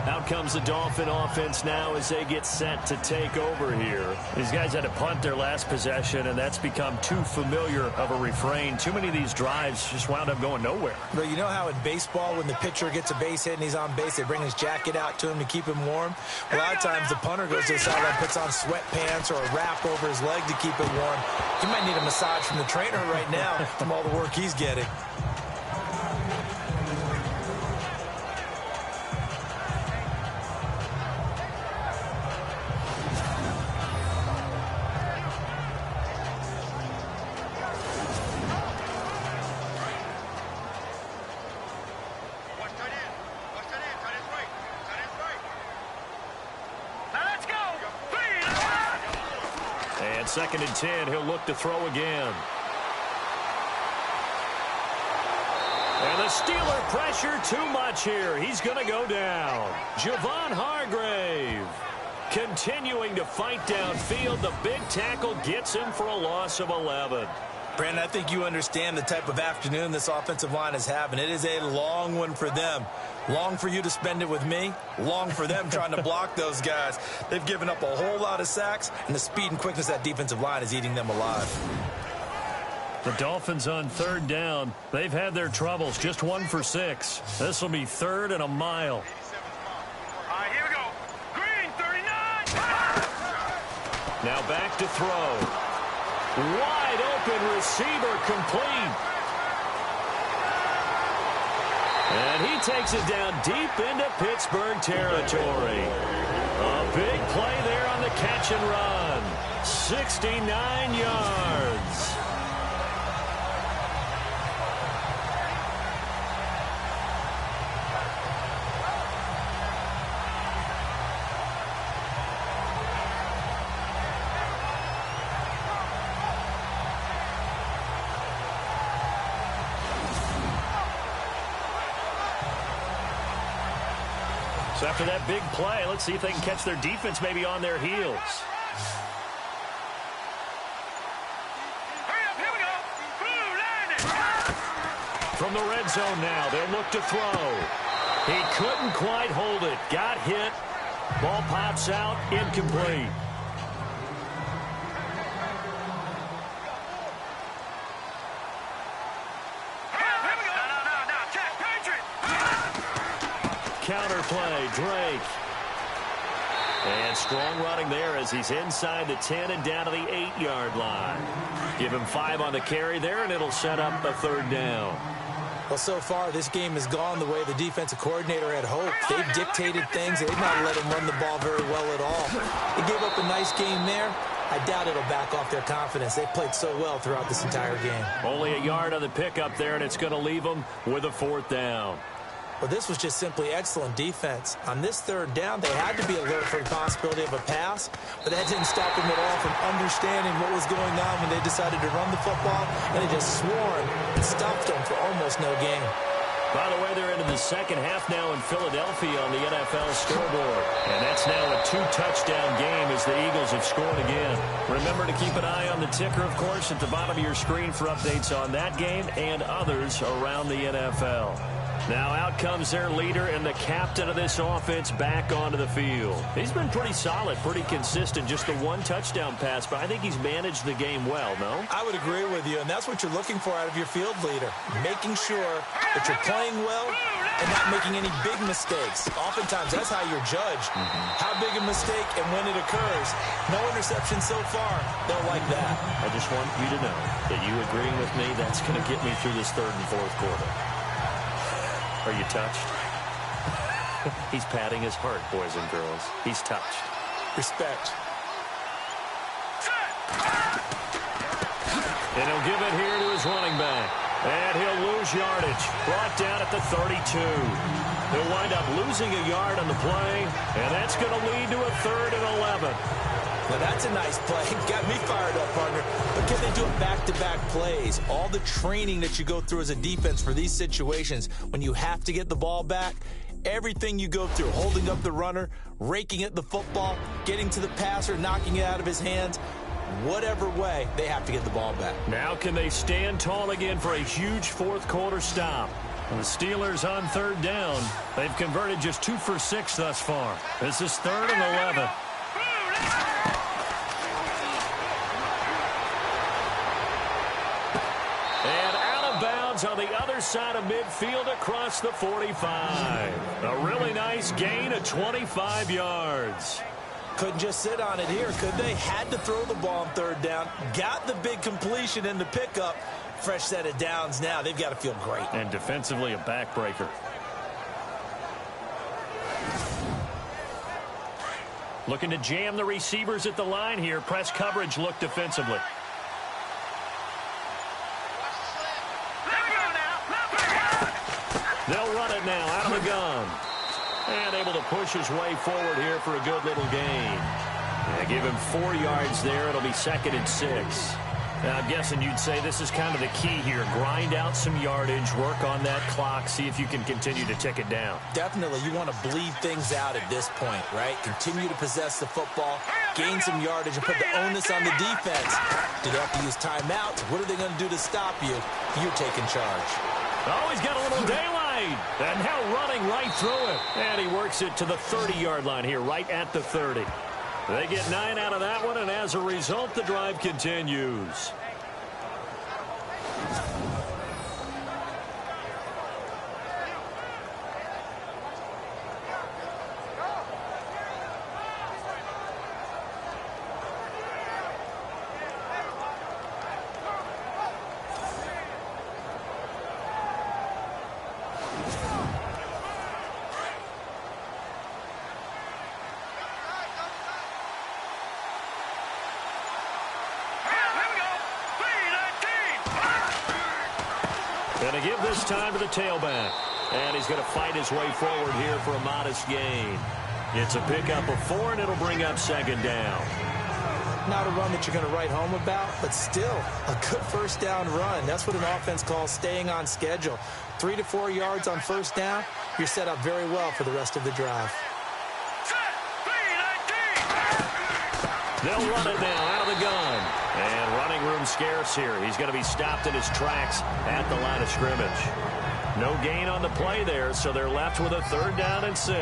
Out comes the Dolphin offense now as they get set to take over here. These guys had to punt their last possession, and that's become too familiar of a refrain. Too many of these drives just wound up going nowhere. But you know how in baseball, when the pitcher gets a base hit and he's on base, they bring his jacket out to him to keep him warm? A lot of times the punter goes to the sideline, puts on sweatpants or a wrap over his leg to keep it warm. He might need a massage from the trainer right now from all the work he's getting. 2nd and 10. He'll look to throw again. And the Steeler pressure too much here. He's going to go down. Javon Hargrave continuing to fight downfield. The big tackle gets him for a loss of 11. Brandon, I think you understand the type of afternoon this offensive line is having. It is a long one for them. Long for you to spend it with me. Long for them trying to block those guys. They've given up a whole lot of sacks, and the speed and quickness of that defensive line is eating them alive. The Dolphins on 3rd down. They've had their troubles. Just 1 for 6. This will be 3rd and a mile. All right, here we go. Green, 39. Now back to throw. Wide open receiver complete. And he takes it down deep into Pittsburgh territory. A big play there on the catch and run. 69 yards. So after that big play, let's see if they can catch their defense maybe on their heels. Hurry up, here we go. Blue line it. From the red zone now, they'll look to throw. He couldn't quite hold it. Got hit. Ball pops out. Incomplete. Counter play, Drake. And strong running there as he's inside the 10 and down to the 8-yard line. Give him 5 on the carry there, and it'll set up a 3rd down. Well, so far, this game has gone the way the defensive coordinator had hoped. They've dictated things. They've not let him run the ball very well at all. They gave up a nice game there. I doubt it'll back off their confidence. They played so well throughout this entire game. Only a yard on the pickup there, and it's going to leave them with a 4th down. Well, this was just simply excellent defense. On this 3rd down, they had to be alert for the possibility of a pass, but that didn't stop them at all from understanding what was going on when they decided to run the football, and they just swarmed and stopped them for almost no gain. By the way, they're into the 2nd half now in Philadelphia on the NFL scoreboard. And that's now a 2-touchdown game as the Eagles have scored again. Remember to keep an eye on the ticker, of course, at the bottom of your screen for updates on that game and others around the NFL. Now out comes their leader and the captain of this offense back onto the field. He's been pretty solid, pretty consistent, just the 1 touchdown pass, but I think he's managed the game well, no? I would agree with you, and that's what you're looking for out of your field leader, making sure that you're playing well and not making any big mistakes. Oftentimes, that's how you're judged. How big a mistake and when it occurs. No interception so far. They'll like that. I just want you to know that you agreeing with me, that's going to get me through this 3rd and 4th quarter. Are you touched? He's patting his heart, boys and girls. He's touched. Respect. And he'll give it here to his running back. And he'll lose yardage. Brought down at the 32. He'll wind up losing a yard on the play, and that's going to lead to a 3rd and 11. Now, that's a nice play. Got me fired up, partner. But can they do it back-to-back plays? All the training that you go through as a defense for these situations, when you have to get the ball back, everything you go through, holding up the runner, raking at the football, getting to the passer, knocking it out of his hands, whatever way, they have to get the ball back. Now can they stand tall again for a huge 4th quarter stop? And the Steelers on 3rd down. They've converted just 2 for 6 thus far. This is 3rd and 11. And out of bounds on the other side of midfield across the 45. A really nice gain of 25 yards. Couldn't just sit on it here, could they? Had to throw the ball on 3rd down. Got the big completion in the pickup. Fresh set of downs now. They've got to feel great. And defensively a backbreaker. Looking to jam the receivers at the line here. Press coverage look defensively. They'll run it now out of the gun. And able to push his way forward here for a good little gain. Yeah, give him 4 yards there. It'll be 2nd and 6. Now, I'm guessing you'd say this is kind of the key here. Grind out some yardage, work on that clock, see if you can continue to tick it down. Definitely, you want to bleed things out at this point, right? Continue to possess the football, gain some yardage, and put the onus on the defense. Do they have to use timeouts? What are they going to do to stop you? You're taking charge. Oh, he's got a little daylight. And now running right through it. And he works it to the 30-yard line here, right at the 30. They get 9 out of that one, and as a result, the drive continues. Going to give this time to the tailback. And he's going to fight his way forward here for a modest gain. It's a pickup of 4, and it'll bring up 2nd down. Not a run that you're going to write home about, but still a good first down run. That's what an offense calls staying on schedule. 3 to 4 yards on first down, you're set up very well for the rest of the drive. They'll run it now out of the gun. And running room scarce here. He's going to be stopped in his tracks at the line of scrimmage. No gain on the play there, so they're left with a 3rd down and 6.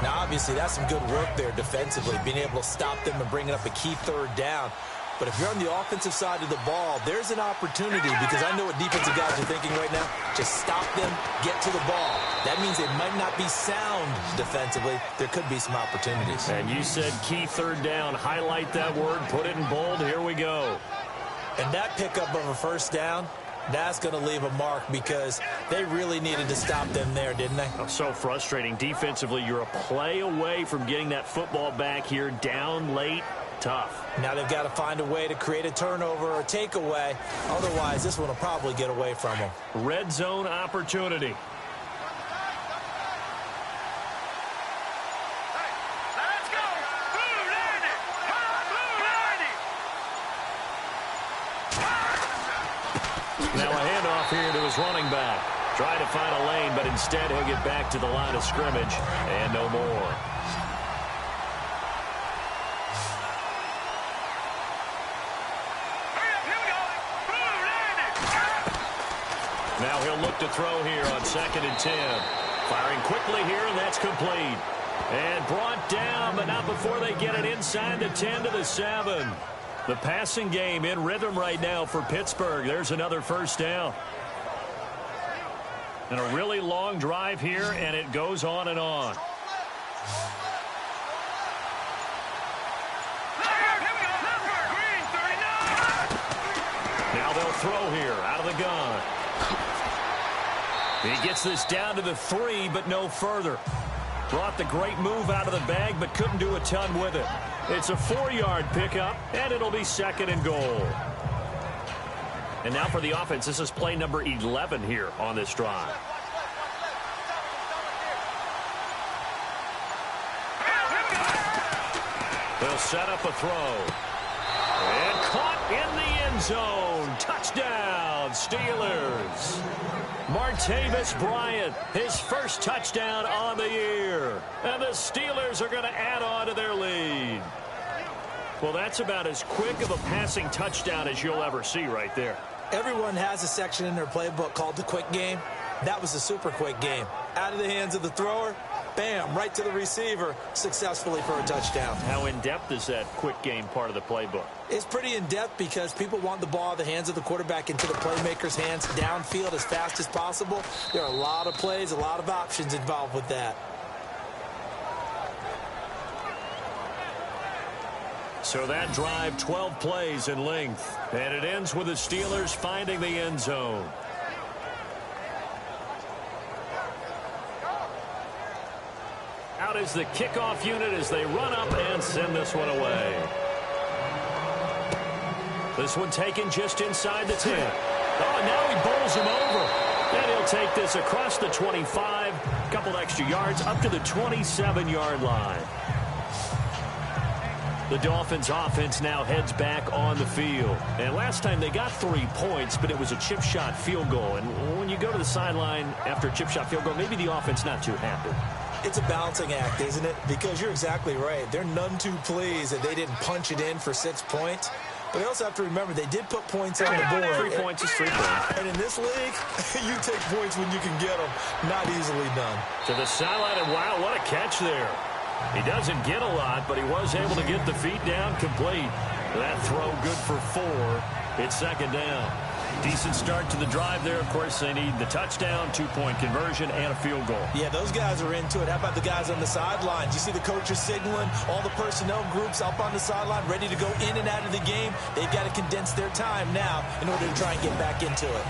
Now, obviously, that's some good work there defensively, being able to stop them and bringing up a key 3rd down. But if you're on the offensive side of the ball, there's an opportunity, because I know what defensive guys are thinking right now. Just stop them, get to the ball. That means they might not be sound defensively. There could be some opportunities. And you said key 3rd down. Highlight that word, put it in bold. Here we go. And that pickup of a first down, that's going to leave a mark, because they really needed to stop them there, didn't they? Oh, so frustrating. Defensively, you're a play away from getting that football back here, down late. Tough. Now they've got to find a way to create a turnover or takeaway. Otherwise, this one will probably get away from them. Red zone opportunity. Let's go! Blue 90! Blue 90! Now a handoff here to his running back. Trying to find a lane, but instead he'll get back to the line of scrimmage and no more. Now he'll look to throw here on 2nd and 10. Firing quickly here, and that's complete. And brought down, but not before they get it inside the 10 to the 7. The passing game in rhythm right now for Pittsburgh. There's another first down. And a really long drive here, and it goes on and on. Now they'll throw here out of the gun. He gets this down to the 3, but no further. Brought the great move out of the bag, but couldn't do a ton with it. It's a 4-yard pickup, and it'll be 2nd and goal. And now for the offense, this is play number 11 here on this drive. They'll set up a throw. And caught in the end zone. Touchdown, Steelers. Martavis Bryant, his first touchdown on the year. And the Steelers are going to add on to their lead. Well, that's about as quick of a passing touchdown as you'll ever see right there. Everyone has a section in their playbook called the quick game. That was a super quick game. Out of the hands of the thrower, bam, right to the receiver, successfully for a touchdown. How in-depth is that quick game part of the playbook? It's pretty in-depth because people want the ball out of the hands of the quarterback into the playmaker's hands downfield as fast as possible. There are a lot of plays, a lot of options involved with that. So that drive, 12 plays in length. And it ends with the Steelers finding the end zone. Out is the kickoff unit as they run up and send this one away. This one taken just inside the 10. Oh, now he bowls him over. And he'll take this across the 25, a couple extra yards up to the 27-yard line. The Dolphins offense now heads back on the field. And last time they got 3 points, but it was a chip shot field goal. And when you go to the sideline after a chip shot field goal, maybe the offense not too happy. It's a balancing act, isn't it? Because you're exactly right. They're none too pleased that they didn't punch it in for 6 points. But you also have to remember they did put points on the board. 3 points is 3 points. And in this league, you take points when you can get them. Not easily done. To the sideline, and wow, what a catch there. He doesn't get a lot, but he was able to get the feet down complete. That throw good for 4. It's second down. Decent start to the drive there. Of course, they need the touchdown, 2-point conversion, and a field goal. Yeah, those guys are into it. How about the guys on the sidelines? You see the coaches signaling, all the personnel groups up on the sideline, ready to go in and out of the game. They've got to condense their time now in order to try and get back into it.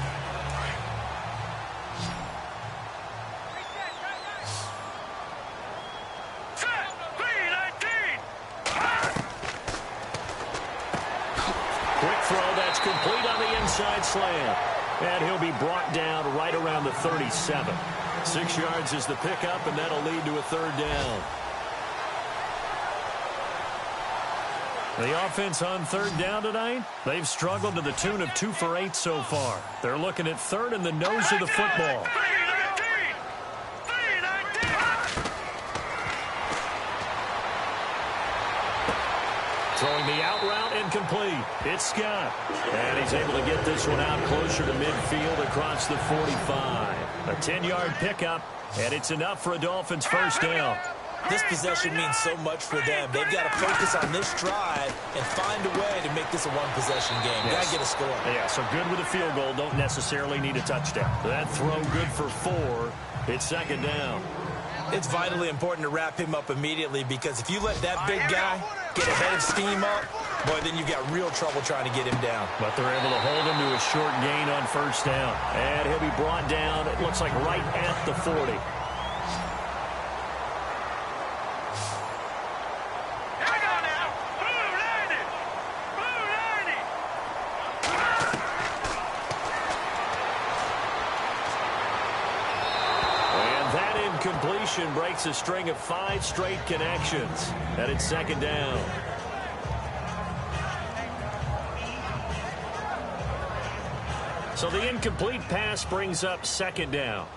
Complete on the inside slant. And he'll be brought down right around the 37. 6 yards is the pickup, and that'll lead to a third down. The offense on third down tonight, they've struggled to the tune of 2 for 8 so far. They're looking at third in the nose of the football. Throwing the out route incomplete. It's Scott. And he's able to get this one out closer to midfield across the 45. A 10-yard pickup, and it's enough for a Dolphins first down. This possession means so much for them. They've got to focus on this drive and find a way to make this a one-possession game. Yes. Got to get a score. Yeah, so good with a field goal. Don't necessarily need a touchdown. That throw good for 4. It's second down. It's vitally important to wrap him up immediately because if you let that big guy get ahead of steam up, boy, then you've got real trouble trying to get him down. But they're able to hold him to a short gain on first down. And he'll be brought down, it looks like right at the 40. Completion breaks a string of 5 straight connections. And it's second down. So the incomplete pass brings up second down.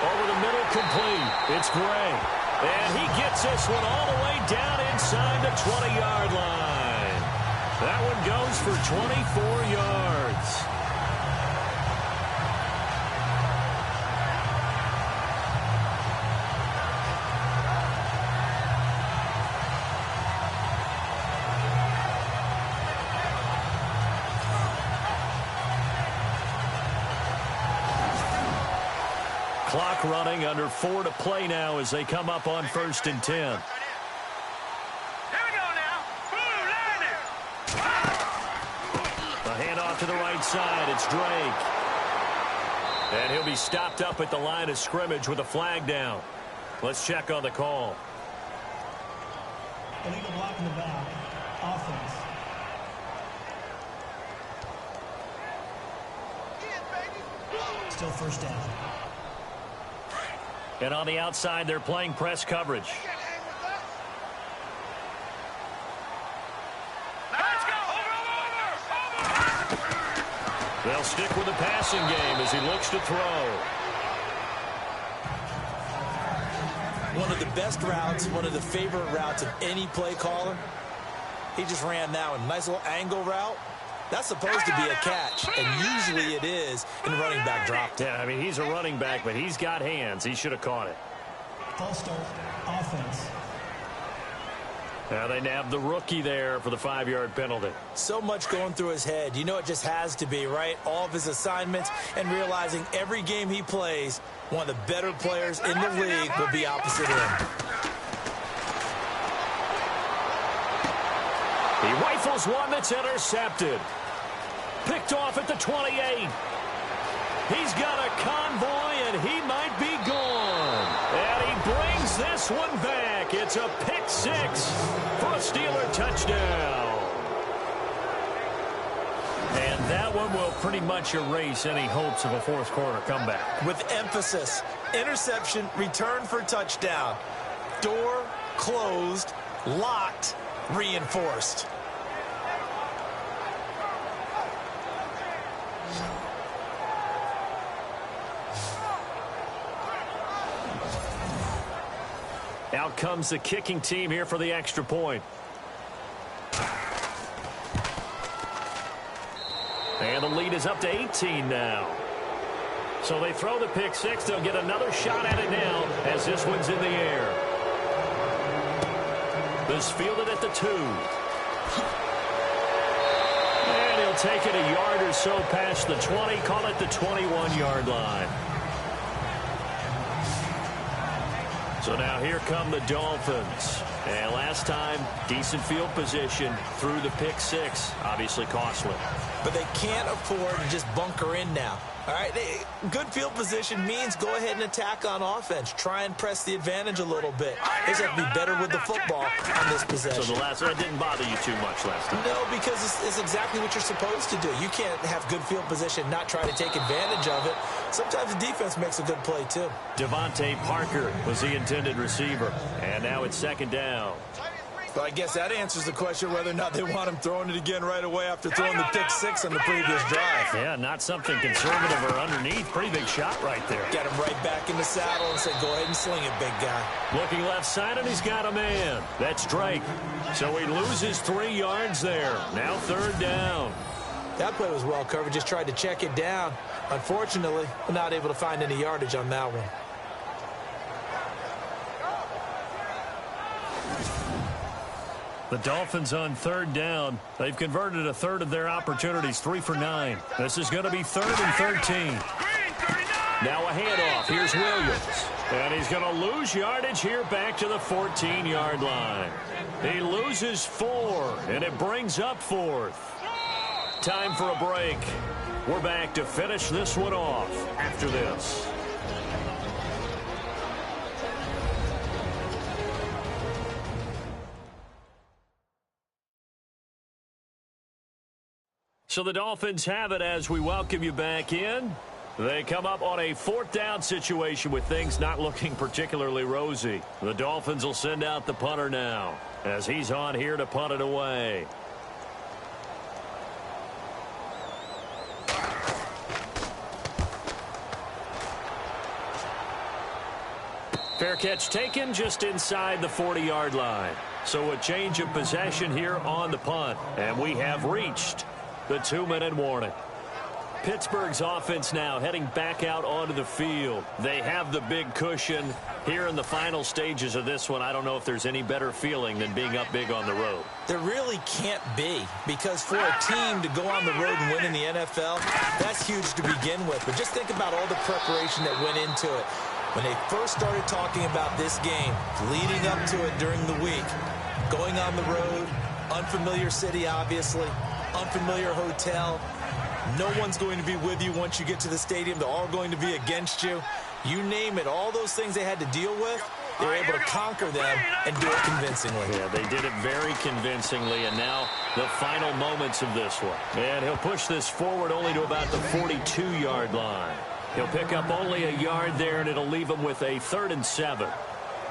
Over the middle, complete. It's Gray. And he gets this one all the way down inside the 20-yard line. That one goes for 24 yards. Clock running, under 4 to play now as they come up on 1st and 10. Here we go now. A handoff to the right side. It's Drake. And he'll be stopped up at the line of scrimmage with a flag down. Let's check on the call. Illegal block in the back. Offense. Still first down. And on the outside, they're playing press coverage. Let's go. Over. They'll stick with the passing game as he looks to throw. One of the best routes, one of the favorite routes of any play caller. He just ran that one. Nice little angle route. That's supposed to be a catch, and usually it is in running back drop. Yeah, I mean, he's a running back, but he's got hands. He should have caught it. False start. Offense. Now they nabbed the rookie there for the 5-yard penalty. So much going through his head. You know it just has to be, right? All of his assignments and realizing every game he plays, one of the better players in the league will be opposite him. He rifles one that's intercepted. Picked off at the 28. He's got a convoy, and he might be gone. And he brings this one back. It's a pick 6 for a Steeler touchdown. And that one will pretty much erase any hopes of a fourth-quarter comeback. With emphasis, interception, return for touchdown. Door closed, locked, reinforced. Out comes the kicking team here for the extra point. And the lead is up to 18 now. So they throw the pick six. They'll get another shot at it now as this one's in the air. This fielded at the 2. And he'll take it a yard or so past the 20. Call it the 21-yard line. So now here come the Dolphins. And last time, decent field position through the pick six. Obviously costly. But they can't afford to just bunker in now. All right, good field position means go ahead and attack on offense. Try and press the advantage a little bit. They just have to be better with the football on this possession. So the last one didn't bother you too much last time? No, because it's exactly what you're supposed to do. You can't have good field position, not try to take advantage of it. Sometimes the defense makes a good play, too. Devontae Parker was the intended receiver. And now it's second down. But I guess that answers the question whether or not they want him throwing it again right away after throwing the pick six on the previous drive. Yeah, not something conservative or underneath. Pretty big shot right there. Get him right back in the saddle and say, go ahead and sling it, big guy. Looking left side, and he's got a man. That's Drake. So he loses 3 yards there. Now third down. That play was well covered. Just tried to check it down. Unfortunately, not able to find any yardage on that one. The Dolphins on third down. They've converted a third of their opportunities, 3 for 9. This is going to be 3rd and 13. Now a handoff. Here's Williams. And he's going to lose yardage here back to the 14-yard line. He loses 4, and it brings up 4th. Time for a break. We're back to finish this one off after this. So the Dolphins have it as we welcome you back in. They come up on a 4th down situation with things not looking particularly rosy. The Dolphins will send out the punter now as he's on here to punt it away. Fair catch taken just inside the 40-yard line. So a change of possession here on the punt, and we have reached the 2-minute warning. Pittsburgh's offense now heading back out onto the field. They have the big cushion here in the final stages of this one. I don't know if there's any better feeling than being up big on the road. There really can't be, because for a team to go on the road and win in the NFL, that's huge to begin with. But just think about all the preparation that went into it. When they first started talking about this game, leading up to it during the week, going on the road, unfamiliar city, obviously, unfamiliar hotel. No one's going to be with you once you get to the stadium. They're all going to be against you. You name it, all those things they had to deal with, they were able to conquer them and do it convincingly. Yeah, they did it very convincingly, and now the final moments of this one. And he'll push this forward only to about the 42-yard line. He'll pick up only a yard there, and it'll leave him with a 3rd and 7.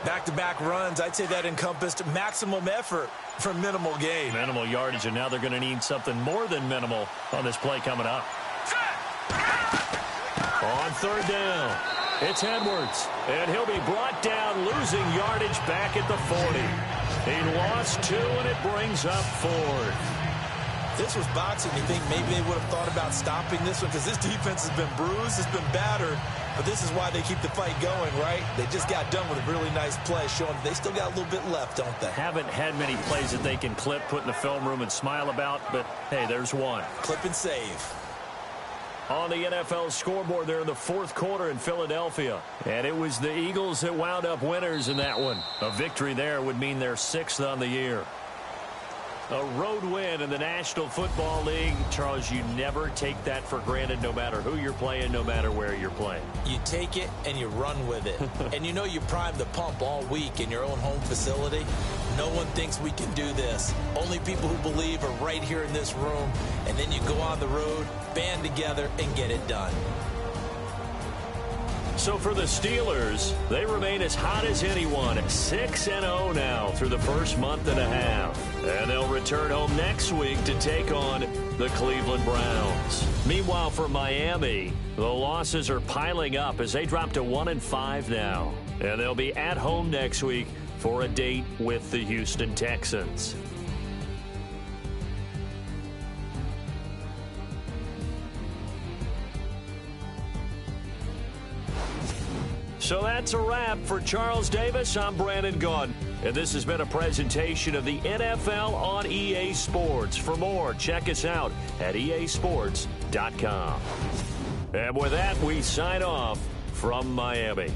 Back-to-back runs, I'd say that encompassed maximum effort for minimal gain. Minimal yardage, and now they're going to need something more than minimal on this play coming up. On 3rd down, it's Edwards, and he'll be brought down, losing yardage back at the 40. He lost 2, and it brings up 4th. This was boxing. You think maybe they would have thought about stopping this one, because this defense has been bruised, it's been battered, but this is why they keep the fight going, right? They just got done with a really nice play, showing they still got a little bit left, don't they? Haven't had many plays that they can clip, put in the film room, and smile about, but hey, there's one. Clip and save. On the NFL scoreboard there in the 4th quarter in Philadelphia. And it was the Eagles that wound up winners in that one. A victory there would mean they're 6th on the year. A road win in the National Football League. Charles, you never take that for granted no matter who you're playing, no matter where you're playing. You take it and you run with it. And you know you primed the pump all week in your own home facility. No one thinks we can do this. Only people who believe are right here in this room. And then you go on the road, band together, and get it done. So for the Steelers, they remain as hot as anyone at 6-0 now through the first month and a half. And they'll return home next week to take on the Cleveland Browns. Meanwhile, for Miami, the losses are piling up as they drop to 1-5 now. And they'll be at home next week for a date with the Houston Texans. So that's a wrap. For Charles Davis, I'm Brandon Gaudin. And this has been a presentation of the NFL on EA Sports. For more, check us out at easports.com. And with that, we sign off from Miami.